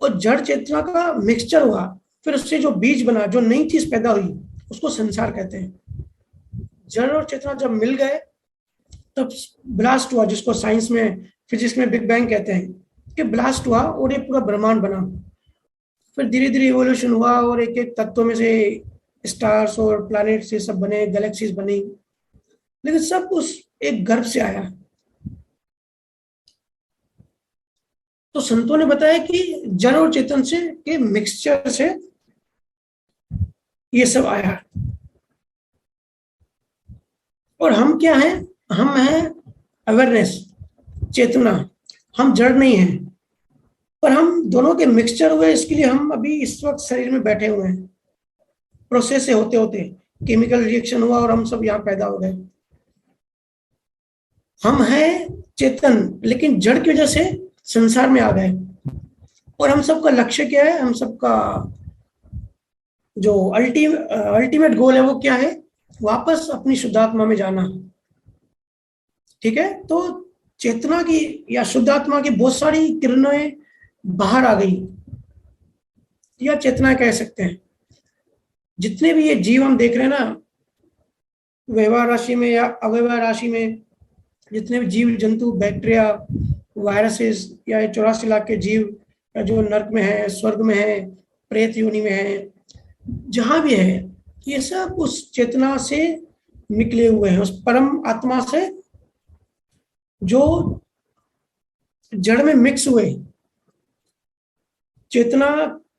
और जड़ चेतना का मिक्सचर हुआ। फिर उससे जो बीज बना, जो नई चीज पैदा हुई, उसको संसार कहते हैं। जड़ और चेतना जब मिल गए तब ब्लास्ट हुआ, जिसको साइंस में, फिजिक्स में बिग बैंग कहते हैं, कि ब्लास्ट हुआ और ये पूरा ब्रह्मांड बना। फिर धीरे धीरे इवोल्यूशन हुआ और एक एक तत्वों में से स्टार्स और प्लैनेट्स ये सब बने, गैलेक्सीज बनी, लेकिन सब उस एक गर्भ से आया। तो संतों ने बताया कि जड़ और चेतन से के मिक्सचर से ये सब आया। और हम क्या हैं? हम हैं अवेयरनेस, चेतना। हम जड़ नहीं हैं, पर हम दोनों के मिक्सचर हुए। इसके लिए हम अभी इस वक्त शरीर में बैठे हुए हैं। प्रोसेस से होते होते केमिकल रिएक्शन हुआ और हम सब यहाँ पैदा हो गए। हम हैं चेतन, लेकिन जड़ की वजह से संसार में आ गए। और हम सबका लक्ष्य क्या है? हम सबका जो अल्टीमेट गोल है वो क्या है? वापस अपनी शुद्धात्मा में जाना। ठीक है, तो चेतना की या शुद्धात्मा की बहुत सारी किरणें बाहर आ गई, या चेतना कह सकते हैं। जितने भी ये जीव हम देख रहे हैं ना, व्यवहार राशि में या अव्यवहार राशि में, जितने भी जीव जंतु, बैक्टीरिया, वायरसेस, या 84 लाख के जीव, या जो नर्क में है, स्वर्ग में है, प्रेत योनि में है, जहां भी है, ये सब उस चेतना से निकले हुए हैं, उस परम आत्मा से जो जड़ में मिक्स हुए। चेतना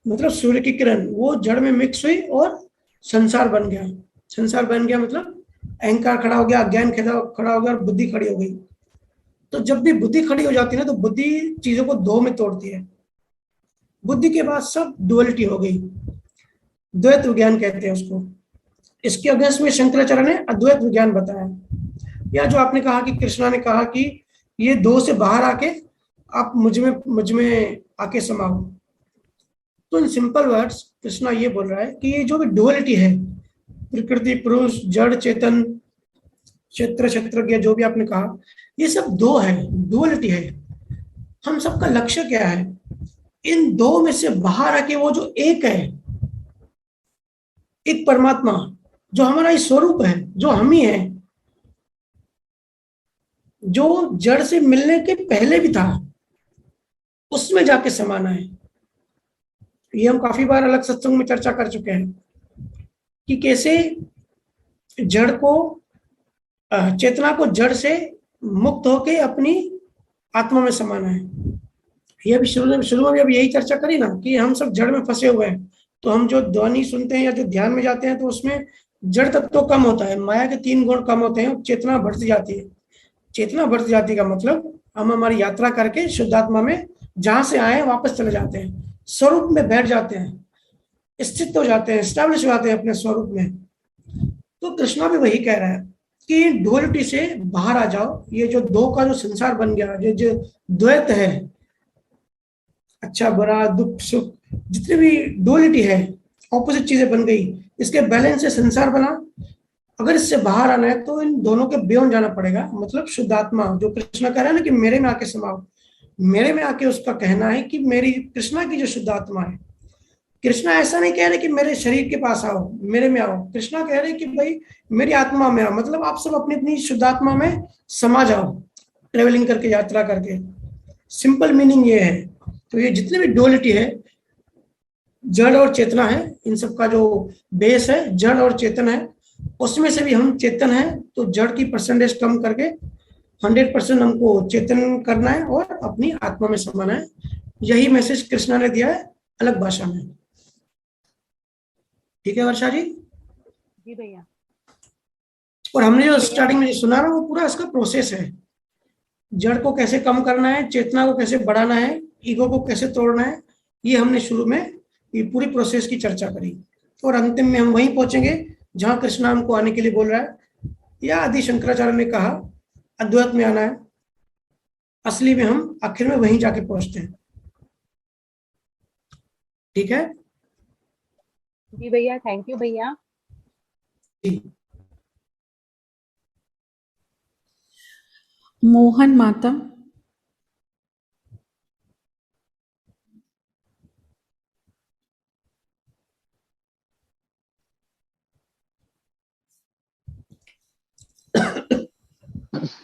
मतलब सूर्य की किरण, वो जड़ में मिक्स हुई और संसार बन गया। संसार बन गया मतलब अहंकार खड़ा हो गया, अज्ञान खड़ा हो गया और बुद्धि खड़ी हो गई। तो जब भी बुद्धि खड़ी हो जाती है ना, तो बुद्धि चीजों को दो में तोड़ती है। बुद्धि के बाद सब डुअलिटी हो गई, द्वैत विज्ञान कहते हैं उसको। इसके अगेंस्ट में शंकराचार्य ने अद्वैत विज्ञान बताया। या जो आपने कहा कि कृष्णा ने कहा कि ये दो से बाहर आके आप मुझ में आके समाओ, तो इन सिंपल वर्ड्स कृष्णा ये बोल रहा है कि ये जो भी डुअलिटी है, प्रकृति, पुरुष, जड़, चेतन, क्षेत्र, क्षेत्रज्ञ, जो भी आपने कहा, ये सब दो है, डुअलिटी है। हम सबका लक्ष्य क्या है? इन दो में से बाहर आके वो जो एक है, एक परमात्मा जो हमारा ही स्वरूप है, जो हम ही है, जो जड़ से मिलने के पहले भी था, उसमें जाके समाना है। ये हम काफी बार अलग सत्संग में चर्चा कर चुके हैं कि कैसे जड़ को, चेतना को जड़ से मुक्त होके अपनी आत्मा में समाना है। ये भी शुरू में भी अब यही चर्चा करी ना कि हम सब जड़ में फंसे हुए हैं। तो हम जो ध्वनि सुनते हैं या जो ध्यान में जाते हैं तो उसमें जड़ तत्व तो कम होता है, माया के 3 गुण कम होते हैं, चेतना बढ़ती जाती है। चेतना बढ़ती जाती का मतलब हम हमारी यात्रा करके शुद्धात्मा में जहां से आए वापस चले जाते हैं, स्वरूप में बैठ जाते हैं, स्थित हो जाते हैं, स्टैब्लिश हो जाते हैं अपने स्वरूप में। तो कृष्णा भी वही कह रहा है कि डुअलिटी से बाहर आ जाओ। ये जो दो का जो संसार बन गया, जो द्वैत है, अच्छा बुरा, दुख सुख, जितनी भी डुअलिटी है, ऑपोजिट चीजें बन गई, इसके बैलेंस से संसार बना। अगर इससे बाहर आना है तो इन दोनों के बियॉन्ड जाना पड़ेगा। मतलब शुद्धात्मा, जो कृष्णा कह रहा है ना कि मेरे में आके समाओ, मेरे में आके उसका कहना है कि मेरी कृष्णा की जो शुद्धात्मा है, कृष्णा ऐसा नहीं कह रहे कि मेरे शरीर के पास आओ, मेरे में आओ। कृष्णा कह रहे कि भाई मेरी आत्मा में आओ, मतलब आप सब अपनी अपनी शुद्धात्मा में समा जाओ, ट्रेवलिंग करके, यात्रा करके। सिंपल मीनिंग ये है। तो ये जितने भी डुअलिटी है, जड़ और चेतना है, इन सब का जो बेस है जड़ और चेतन है, उसमें से भी हम चेतन है, तो जड़ की परसेंटेज कम करके 100% हमको चेतन करना है और अपनी आत्मा में समाना है। यही मैसेज कृष्णा ने दिया है अलग भाषा में। ठीक है वर्षा जी? जी भैया। और हमने जो स्टार्टिंग में सुना ना, वो पूरा इसका प्रोसेस है। जड़ को कैसे कम करना है, चेतना को कैसे बढ़ाना है, ईगो को कैसे तोड़ना है, ये हमने शुरू में ये पूरी प्रोसेस की चर्चा करी। और अंतिम में हम वहीं पहुंचेंगे जहां कृष्णा हमको आने के लिए बोल रहा है, या आदि शंकराचार्य ने कहा अद्वैत में आना है। असली में हम आखिर में वहीं जाके पहुंचते हैं। ठीक है जी भैया, थैंक यू भैया। मोहन माता।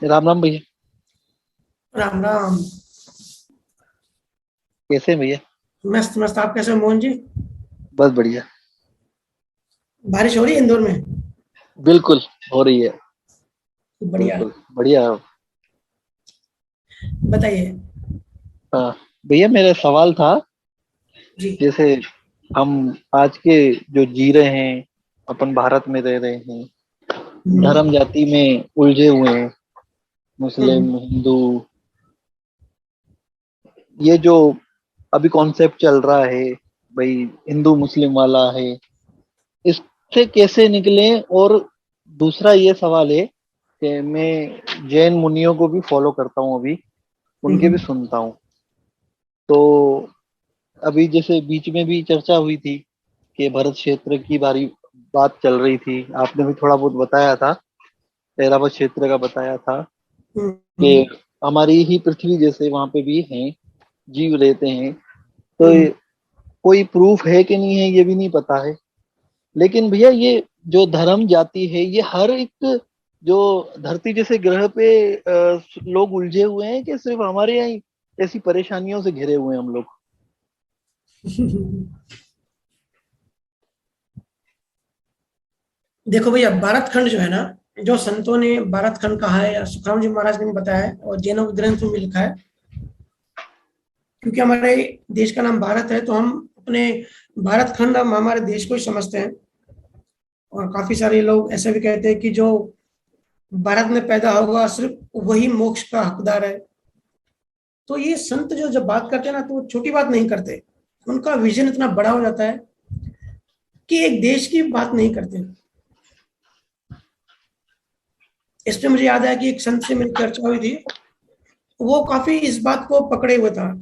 राम राम भैया। राम राम। कैसे हैं भैया? मस्त मस्त। आप कैसे हो मोहन जी? बस बढ़िया। बारिश हो रही है इंदौर में? बिल्कुल हो रही है। बढ़िया। बिल्कुल बढ़िया। बताइए। हाँ भैया, मेरा सवाल था, जी। जैसे हम आज के जो जी रहे हैं, अपन भारत में रह रहे हैं, धर्म जाति में उलझे हुए हैं, मुस्लिम हिंदू, ये जो अभी कॉन्सेप्ट चल रहा है भाई हिंदू मुस्लिम वाला है, इससे कैसे निकले? और दूसरा ये सवाल है कि मैं जैन मुनियों को भी फॉलो करता हूँ, अभी उनके भी सुनता हूँ। तो अभी जैसे बीच में भी चर्चा हुई थी कि भरत क्षेत्र की बात चल रही थी, आपने भी थोड़ा बहुत बताया था, ऐरावत क्षेत्र का बताया था कि हमारी ही पृथ्वी जैसे वहां पे भी हैं, जीव रहते हैं। तो कोई प्रूफ है कि नहीं है ये भी नहीं पता है। लेकिन भैया ये जो धर्म जाति है, ये हर एक जो धरती जैसे ग्रह पे लोग उलझे हुए हैं कि सिर्फ हमारे यहाँ ही ऐसी परेशानियों से घिरे हुए हैं हम लोग? देखो भैया, भारत खंड जो है ना, जो संतों ने भारत खंड कहा है या सुखराम जी महाराज ने भी बताया है और जैनों के ग्रंथ में भी लिखा है, क्योंकि हमारे देश का नाम भारत है तो हम अपने भारत खंड, हम हमारे देश को ही समझते हैं। और काफी सारे लोग ऐसे भी कहते हैं कि जो भारत में पैदा होगा सिर्फ वही मोक्ष का हकदार है। तो ये संत जो जब बात करते हैं ना, तो वो छोटी बात नहीं करते, उनका विजन इतना बड़ा हो जाता है कि एक देश की बात नहीं करते। इसमें मुझे याद आया कि एक संत से मेरी चर्चा हुई थी, वो काफी इस बात को पकड़े हुए था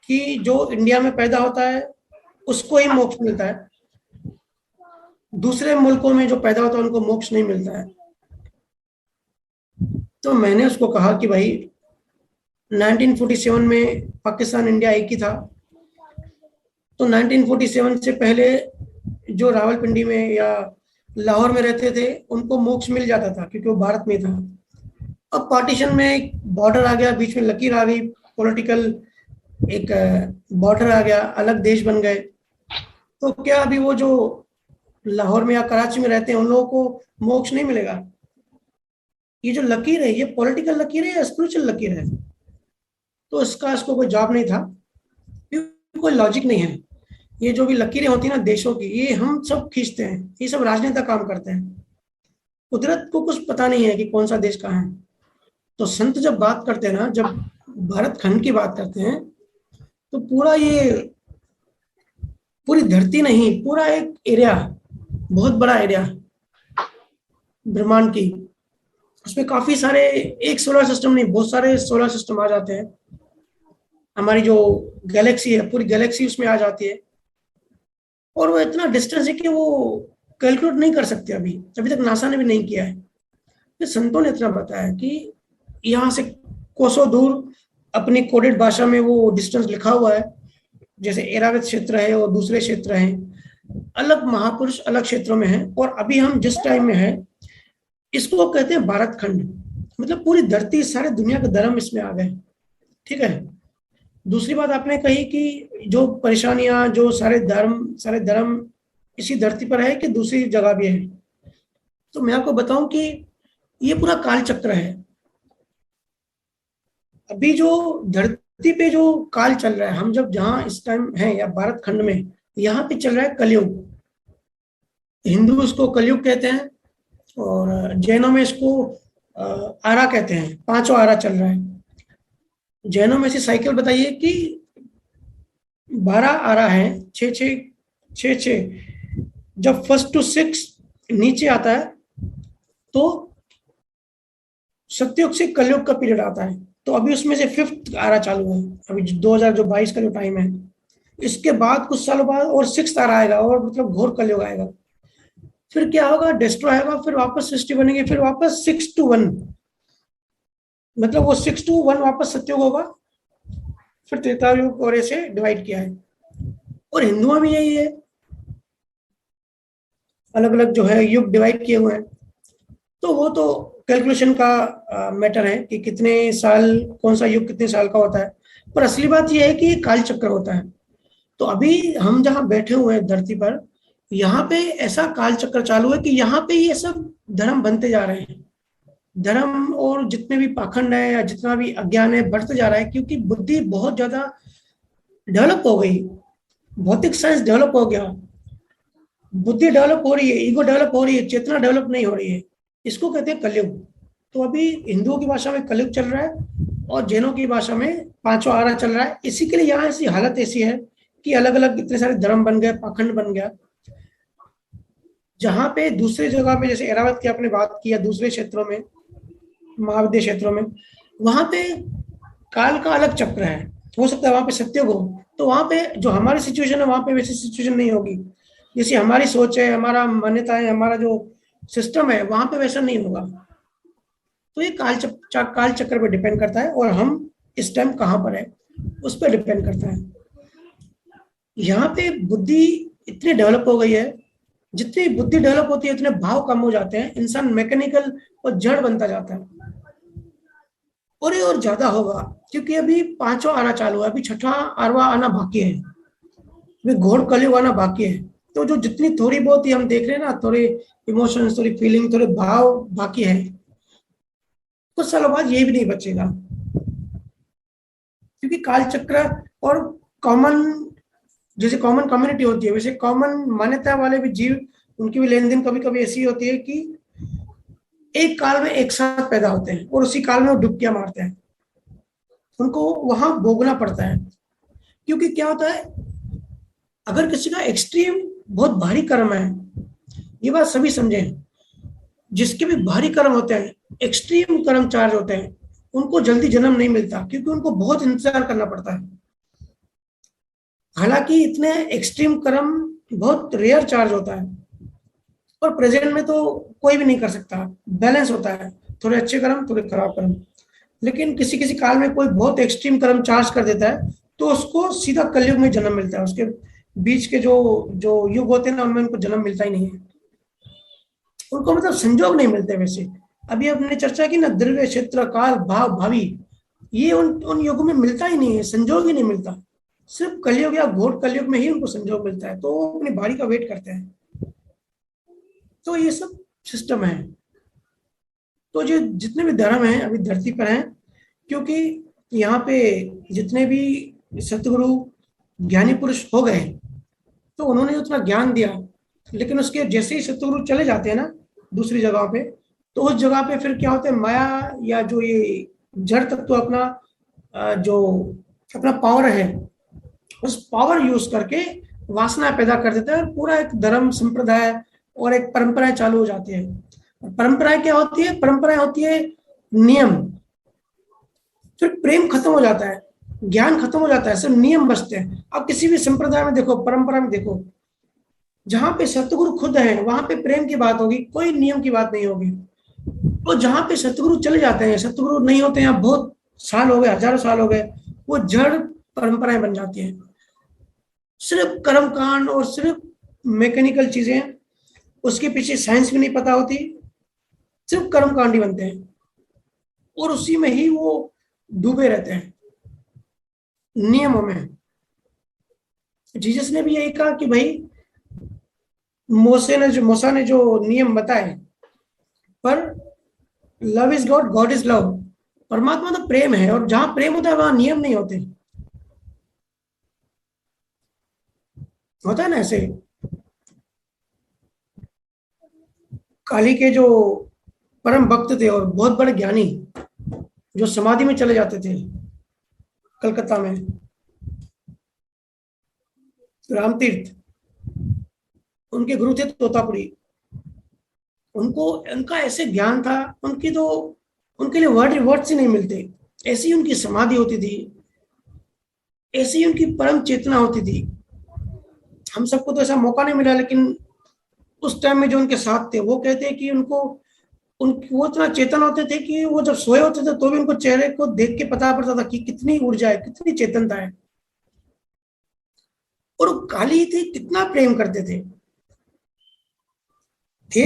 कि जो इंडिया में पैदा होता है उसको ही मोक्ष मिलता है। दूसरे मुल्कों में जो पैदा होता है उनको मोक्ष नहीं मिलता है। तो मैंने उसको कहा कि भाई 1947 में पाकिस्तान इंडिया एक ही था, तो 1947 से पहले जो रावलपिंडी में या लाहौर में रहते थे उनको मोक्ष मिल जाता था क्योंकि वो भारत में था। अब पार्टीशन में एक बॉर्डर आ गया, बीच में लकीर आ गई, पॉलिटिकल एक बॉर्डर आ गया, अलग देश बन गए। तो क्या अभी वो जो लाहौर में या कराची में रहते हैं उन लोगों को मोक्ष नहीं मिलेगा? ये जो लकीर है ये पॉलिटिकल लकीर है या स्पिरिचुअल लकीर है? तो इसको कोई जवाब नहीं था, कोई लॉजिक नहीं है। ये जो भी लकीरें होती है ना देशों की, ये हम सब खींचते हैं, ये सब राजनेता काम करते हैं। कुदरत को कुछ पता नहीं है कि कौन सा देश कहाँ है। तो संत जब बात करते हैं ना, जब भारत खंड की बात करते हैं, तो पूरा ये पूरी धरती नहीं, पूरा एक एरिया, बहुत बड़ा एरिया ब्रह्मांड की, उसमें काफी सारे, एक सोलर सिस्टम नहीं बहुत सारे सोलर सिस्टम आ जाते हैं। हमारी जो गैलेक्सी है पूरी गैलेक्सी उसमें आ जाती है, और वो इतना डिस्टेंस है कि वो कैलकुलेट नहीं कर सकते। अभी तक नासा ने भी नहीं किया है। तो संतों ने इतना बताया कि यहाँ से कोसों दूर अपनी कोडेड भाषा में वो डिस्टेंस लिखा हुआ है, जैसे एरावत क्षेत्र है और दूसरे क्षेत्र हैं, अलग महापुरुष अलग क्षेत्रों में हैं। और अभी हम जिस टाइम में हैं इसको कहते हैं भारत खंड, मतलब पूरी धरती, सारे दुनिया के धर्म इसमें आ गए। ठीक है। दूसरी बात आपने कही कि जो परेशानियां, जो सारे धर्म इसी धरती पर है कि दूसरी जगह भी है। तो मैं आपको बताऊं कि ये पूरा काल चक्र है। अभी जो धरती पे जो काल चल रहा है, हम जब जहां इस टाइम हैं या भारत खंड में, यहाँ पे चल रहा है कलयुग। हिंदू इसको कलयुग कहते हैं और जैनों में इसको आरा कहते हैं। 5 आरा चल रहा है। जैनों में से साइकिल बताइए कि 12 आरा है, 6 जब 1 to 6 नीचे आता है तो सत्युग से कलयुग का पीरियड आता है। तो अभी उसमें से 5th आरा चालू है, अभी 2022 का जो टाइम है। इसके बाद कुछ सालों बाद और 6th आरा आएगा, और मतलब घोर कलयुग आएगा। फिर क्या होगा, डिस्ट्रॉय होगा, फिर वापस सृष्टि बनेगी, फिर वापस 6 to 1, मतलब वो 6 to 1 वापस सत्युग होगा, फिर त्रेता युग, और ऐसे डिवाइड किया है। और हिंदुओं में यही है, अलग अलग जो है युग डिवाइड किए हुए हैं। तो वो तो कैलकुलेशन का मैटर है कि कितने साल, कौन सा युग कितने साल का होता है। पर असली बात यह है कि काल चक्र होता है। तो अभी हम जहाँ बैठे हुए हैं धरती पर, यहाँ पे ऐसा काल चक्र चालू है कि यहाँ पे ये सब धर्म बनते जा रहे हैं। धर्म और जितने भी पाखंड है या जितना भी अज्ञान है बढ़ते जा रहा है, क्योंकि बुद्धि बहुत ज्यादा डेवलप हो गई, भौतिक साइंस डेवलप हो गया, बुद्धि डेवलप हो रही है, ईगो डेवलप हो रही है, चेतना डेवलप नहीं हो रही है। इसको कहते हैं कलयुग। तो अभी हिंदुओं की भाषा में कलयुग चल रहा है और जैनों की भाषा में 5 आरा चल रहा है। इसी के लिए यहाँ ऐसी हालत ऐसी है कि अलग अलग इतने सारे धर्म बन गए, पाखंड बन गया। जहाँ पे दूसरे जगह पे, जैसे एरावत की आपने बात की, दूसरे क्षेत्रों में, महाविद्य क्षेत्रों में, वहां पे काल का अलग चक्र है। हो सकता है वहां पे सत्युग हो, तो वहां पे जो हमारी सिचुएशन है वहां पे वैसी सिचुएशन नहीं होगी। जैसी हमारी सोच है, हमारा मान्यता है, हमारा जो सिस्टम है, वहां पे वैसा नहीं होगा। तो ये काल चक्र पे डिपेंड करता है, और हम इस टाइम कहाँ पर है उस पर डिपेंड करता है। यहाँ पे बुद्धि इतनी डेवलप हो गई है, जितनी बुद्धि डेवलप होती है उतने भाव कम हो जाते हैं, इंसान मैकेनिकल और जड़ बनता जाता है। और ये और ज्यादा होगा, क्योंकि अभी 5 आना चालू है, अभी 6वां आरवा आना बाकी है, अभी घोर कलयुग आना बाकी है। तो जो जितनी थोड़ी बहुत ही हम देख रहे हैं ना, थोड़े इमोशंस, थोड़ी फीलिंग, थोड़े भाव बाकी है, कुछ सालों बाद ये भी नहीं बचेगा। क्योंकि काल चक्र और कॉमन, जैसे कॉमन कम्युनिटी होती है, वैसे कॉमन मान्यता वाले भी जीव, उनकी भी लेन देन कभी कभी ऐसी होती है कि एक काल में एक साथ पैदा होते हैं और उसी काल में वो डुबकियां मारते हैं। उनको वहां भोगना पड़ता है। क्योंकि क्या होता है, अगर किसी का एक्सट्रीम बहुत भारी कर्म है, ये बात सभी समझें, जिसके भी भारी कर्म होते हैं, एक्सट्रीम कर्म चार्ज होते हैं, उनको जल्दी जन्म नहीं मिलता, क्योंकि उनको बहुत इंतजार करना पड़ता है। हालांकि इतने एक्सट्रीम कर्म बहुत रेयर चार्ज होता है, और प्रेजेंट में तो कोई भी नहीं कर सकता, बैलेंस होता है, थोड़े अच्छे कर्म थोड़े खराब कर्म। लेकिन किसी किसी काल में कोई बहुत एक्सट्रीम कर्म चार्ज कर देता है तो उसको सीधा कलयुग में जन्म मिलता है, उसके बीच के जो जो युग होते हैं ना उनमें उनको जन्म मिलता ही नहीं है, उनको मतलब संजोग नहीं मिलते। वैसे अभी हमने चर्चा की ना, द्रव्य, क्षेत्र, काल, भाव, भावी, ये उन युगों में मिलता ही नहीं है, संजोग ही नहीं मिलता। सिर्फ कलयुग या घोर कलयुग में ही उनको संजोग मिलता है, तो वो अपनी बारी का वेट करते हैं। तो ये सब सिस्टम है। तो जो जितने भी धर्म हैं अभी धरती पर हैं, क्योंकि यहाँ पे जितने भी सतगुरु ज्ञानी पुरुष हो गए तो उन्होंने उतना ज्ञान दिया, लेकिन उसके जैसे ही सतगुरु चले जाते हैं ना दूसरी जगह पे, तो उस जगह पे फिर क्या होता है, माया या जो ये जड़ तत्व अपना जो अपना पावर है उस पावर यूज करके वासना पैदा कर देता है, और पूरा एक धर्म संप्रदाय और एक परंपराएं चालू हो जाती है। परंपराएं क्या होती है, परंपराएं होती है नियम, फिर प्रेम खत्म हो जाता है, ज्ञान खत्म हो जाता है, सिर्फ नियम बचते हैं। अब किसी भी संप्रदाय में देखो, परंपरा में देखो, जहां पे सतगुरु खुद है वहां पे प्रेम की बात होगी, कोई नियम की बात नहीं होगी। तो जहां पे सतगुरु चले जाते हैं, सतगुरु नहीं होते हैं, बहुत साल हो गए, हजारों साल हो गए, वो जड़ परंपराएं बन जाती हैं, सिर्फ कर्म कांड और सिर्फ मैकेनिकल चीजें, उसके पीछे साइंस भी नहीं पता होती, सिर्फ कर्म कांड ही बनते हैं, और उसी में ही वो डूबे रहते हैं नियमों में। जीसस ने भी यही कहा कि भाई मूसा ने जो नियम बताए, पर love is God, God is love, परमात्मा तो प्रेम है, और जहां प्रेम होता है वहां नियम नहीं होते। होता है ना ऐसे, काली के जो परम भक्त थे और बहुत बड़े ज्ञानी जो समाधि में चले जाते थे कलकत्ता में, रामतीर्थ, उनके गुरु थे तोतापुरी, उनको उनका ऐसे ज्ञान था, उनकी तो उनके लिए वर्ड्स ही नहीं मिलते, ऐसी उनकी समाधि होती थी, ऐसी उनकी परम चेतना होती थी। हम सबको तो ऐसा मौका नहीं मिला, लेकिन उस टाइम में जो उनके साथ थे वो कहते हैं कि उनको वो इतना चेतन होते थे कि वो जब सोए होते थे तो भी उनको चेहरे को देख के पता पड़ता था कि कितनी ऊर्जा है, कितनी चेतनता है। और काली थे, कितना प्रेम करते थे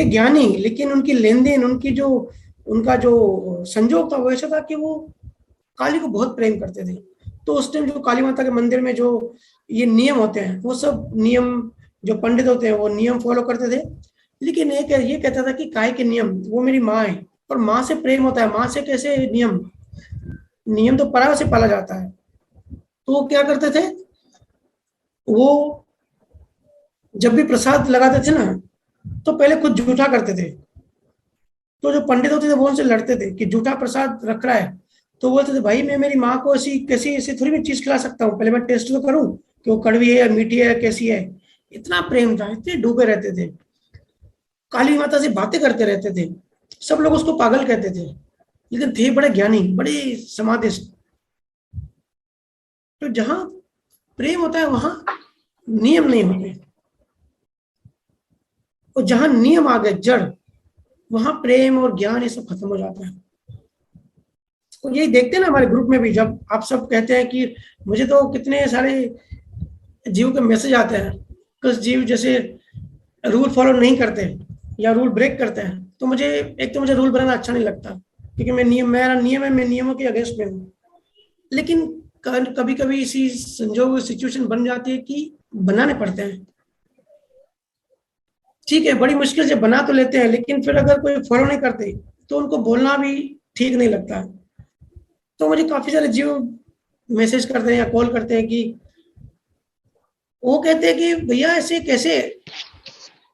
ज्ञानी, लेकिन उनकी लेन देन, उनका जो संजोग था वो ऐसा था कि वो काली को बहुत प्रेम करते थे। तो उस टाइम जो काली माता के मंदिर में जो ये नियम होते हैं, वो सब नियम जो पंडित होते हैं वो नियम फॉलो करते थे, लेकिन एक ये कहता था कि काय के नियम, वो मेरी माँ है, और माँ से प्रेम होता है, माँ से कैसे नियम तो पराग से पाला जाता है। तो वो क्या करते थे, वो जब भी प्रसाद लगाते थे ना तो पहले खुद जूठा करते थे, तो जो पंडित होते थे वो उनसे लड़ते थे कि जूठा प्रसाद रख रहा है, तो बोलते थे भाई मैं मेरी माँ को ऐसी कैसी ऐसी थोड़ी भी चीज खिला सकता हूँ, पहले मैं टेस्ट तो करूँ कि वो कड़वी है या मीठी है कैसी है। इतना प्रेम था, इतने डूबे रहते थे, काली माता से बातें करते रहते थे, सब लोग उसको पागल कहते थे, लेकिन थे बड़े ज्ञानी, बड़े समाधिस्थ। तो जहां प्रेम होता है वहां नियम नहीं होते, और जहां नियम आ गए जड़, वहां प्रेम और ज्ञान ये सब खत्म हो जाता है। तो यही देखते हैं ना हमारे ग्रुप में भी, जब आप सब कहते हैं कि मुझे तो कितने सारे जीव के मैसेज आते हैं, कुछ जीव जैसे रूल फॉलो नहीं करते या रूल ब्रेक करते हैं, तो मुझे रूल बनाना अच्छा नहीं लगता, क्योंकि मेरा नियम है, मैं नियमों के अगेंस्ट में हूँ। लेकिन कभी कभी इसी संजोग सिचुएशन बन जाती है कि बनाने पड़ते हैं। ठीक है, बड़ी मुश्किल से बना तो लेते हैं, लेकिन फिर अगर कोई फॉलो नहीं करते तो उनको बोलना भी ठीक नहीं लगता। तो मुझे काफी सारे जीव मैसेज करते हैं या कॉल करते हैं कि वो कहते हैं कि भैया ऐसे कैसे,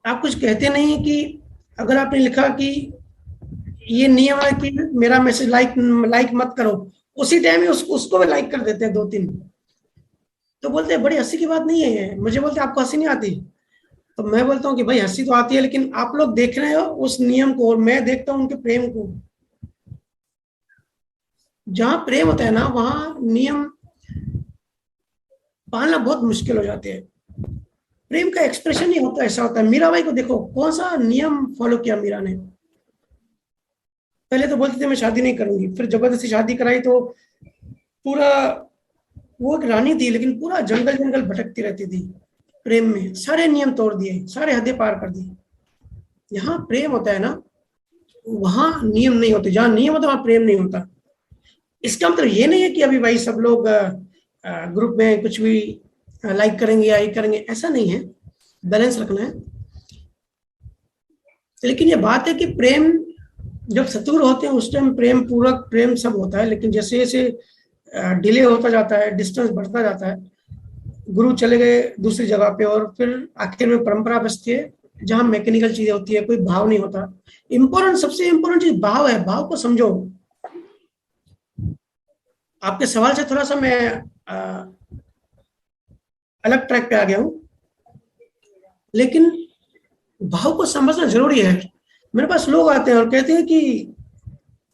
आप कुछ कहते नहीं कि अगर आपने लिखा कि ये नियम है कि मेरा मैसेज लाइक मत करो, उसी टाइम ही उसको भी लाइक कर देते हैं 2-3। तो बोलते हैं बड़ी हंसी की बात नहीं है, मुझे बोलते आपको हंसी नहीं आती, तो मैं बोलता हूँ कि भाई हंसी तो आती है, लेकिन आप लोग देख रहे हो उस नियम को और मैं देखता हूँ उनके प्रेम को। जहां प्रेम होता है ना वहां नियम पालना बहुत मुश्किल हो जाते हैं। प्रेम का एक्सप्रेशन ही होता ऐसा होता है। मीराबाई को देखो, कौन सा नियम फॉलो किया मीरा ने। पहले तो बोलती थी मैं शादी नहीं करूंगी, फिर जबरदस्ती शादी कराई तो पूरा, वो एक रानी थी लेकिन पूरा जंगल जंगल भटकती रहती थी प्रेम में, सारे नियम तोड़ दिए, सारे हदें पार कर दी। जहाँ प्रेम होता है ना, वहां नियम नहीं होते, जहाँ नियम होता है वहां प्रेम नहीं होता। इसका मतलब ये नहीं है कि अभी भाई सब लोग ग्रुप में कुछ भी लाइक करेंगे या ये करेंगे, ऐसा नहीं है, बैलेंस रखना है। लेकिन ये बात है कि प्रेम जब शत्रु होते हैं उस टाइम प्रेम पूरक प्रेम सब होता है, लेकिन जैसे जैसे डिले होता जाता है, डिस्टेंस बढ़ता जाता है, गुरु चले गए दूसरी जगह पे और फिर आखिर में परंपरा बचती है जहां मैकेनिकल चीजें होती है, कोई भाव नहीं होता। इंपॉर्टेंट, सबसे इंपॉर्टेंट चीज भाव है, भाव को समझो। आपके सवाल से थोड़ा सा मैं अलग ट्रैक पे आ गया हूं, लेकिन भाव को समझना जरूरी है। मेरे पास लोग आते हैं और कहते हैं कि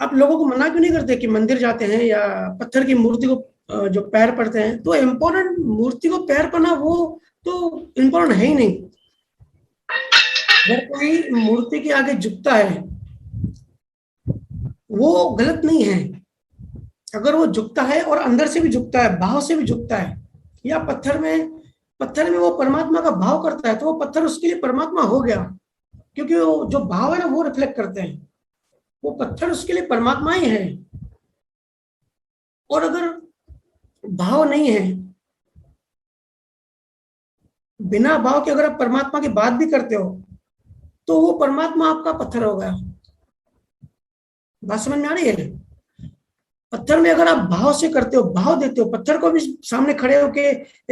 आप लोगों को मना क्यों नहीं करते कि मंदिर जाते हैं या पत्थर की मूर्ति को जो पैर पड़ते हैं। तो इम्पोर्टेंट मूर्ति को पैर पड़ना वो तो इम्पोर्टेंट है ही नहीं। अगर कोई मूर्ति के आगे झुकता है वो गलत नहीं है, अगर वो झुकता है और अंदर से भी झुकता है, भाव से भी झुकता है, या पत्थर में वो परमात्मा का भाव करता है, तो वो पत्थर उसके लिए परमात्मा हो गया, क्योंकि वो जो भाव है ना वो रिफ्लेक्ट करते हैं, वो पत्थर उसके लिए परमात्मा ही है। और अगर भाव नहीं है, बिना भाव के अगर आप परमात्मा की बात भी करते हो तो वो परमात्मा आपका पत्थर हो गया। बात समझ में आ रही है? पत्थर में अगर आप भाव से करते हो, भाव देते हो, पत्थर को भी सामने खड़े होके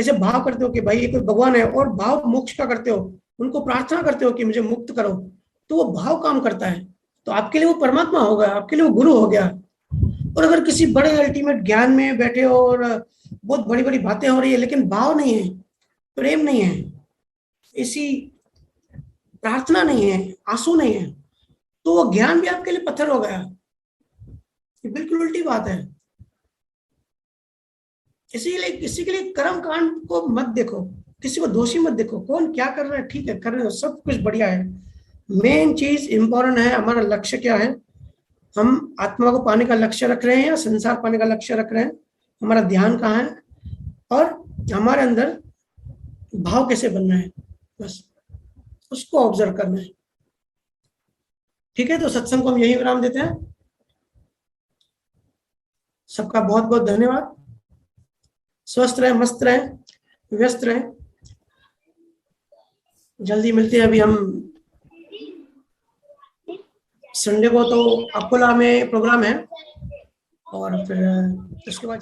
ऐसे भाव करते हो कि भाई ये कोई भगवान है, और भाव मोक्ष का करते हो, उनको प्रार्थना करते हो कि मुझे मुक्त करो, तो वो भाव काम करता है, तो आपके लिए वो परमात्मा हो गया, आपके लिए वो गुरु हो गया। और अगर किसी बड़े अल्टीमेट ज्ञान में बैठे हो और बहुत बड़ी बड़ी बातें हो रही है लेकिन भाव नहीं है, प्रेम नहीं है, ऐसी प्रार्थना नहीं है, आंसू नहीं है, तो वो ज्ञान भी आपके लिए पत्थर हो गया। ये बिल्कुल उल्टी बात है। इसीलिए किसी के लिए कर्म कांड को मत देखो, किसी को दोषी मत देखो, कौन क्या कर रहा है, ठीक है कर रहे हो, सब कुछ बढ़िया है। मेन चीज इंपॉर्टेंट है हमारा लक्ष्य क्या है, हम आत्मा को पाने का लक्ष्य रख रहे हैं या संसार पाने का लक्ष्य रख रहे हैं, हमारा ध्यान कहाँ है और हमारे अंदर भाव कैसे बनना है, बस उसको ऑब्जर्व करना है। ठीक है, तो सत्संग को हम यही विराम देते हैं। सबका बहुत बहुत धन्यवाद। स्वस्थ रहे, मस्त रहे, व्यस्त रहे। जल्दी मिलते हैं। अभी हम संडे को तो अकोला में प्रोग्राम है और फिर उसके बाद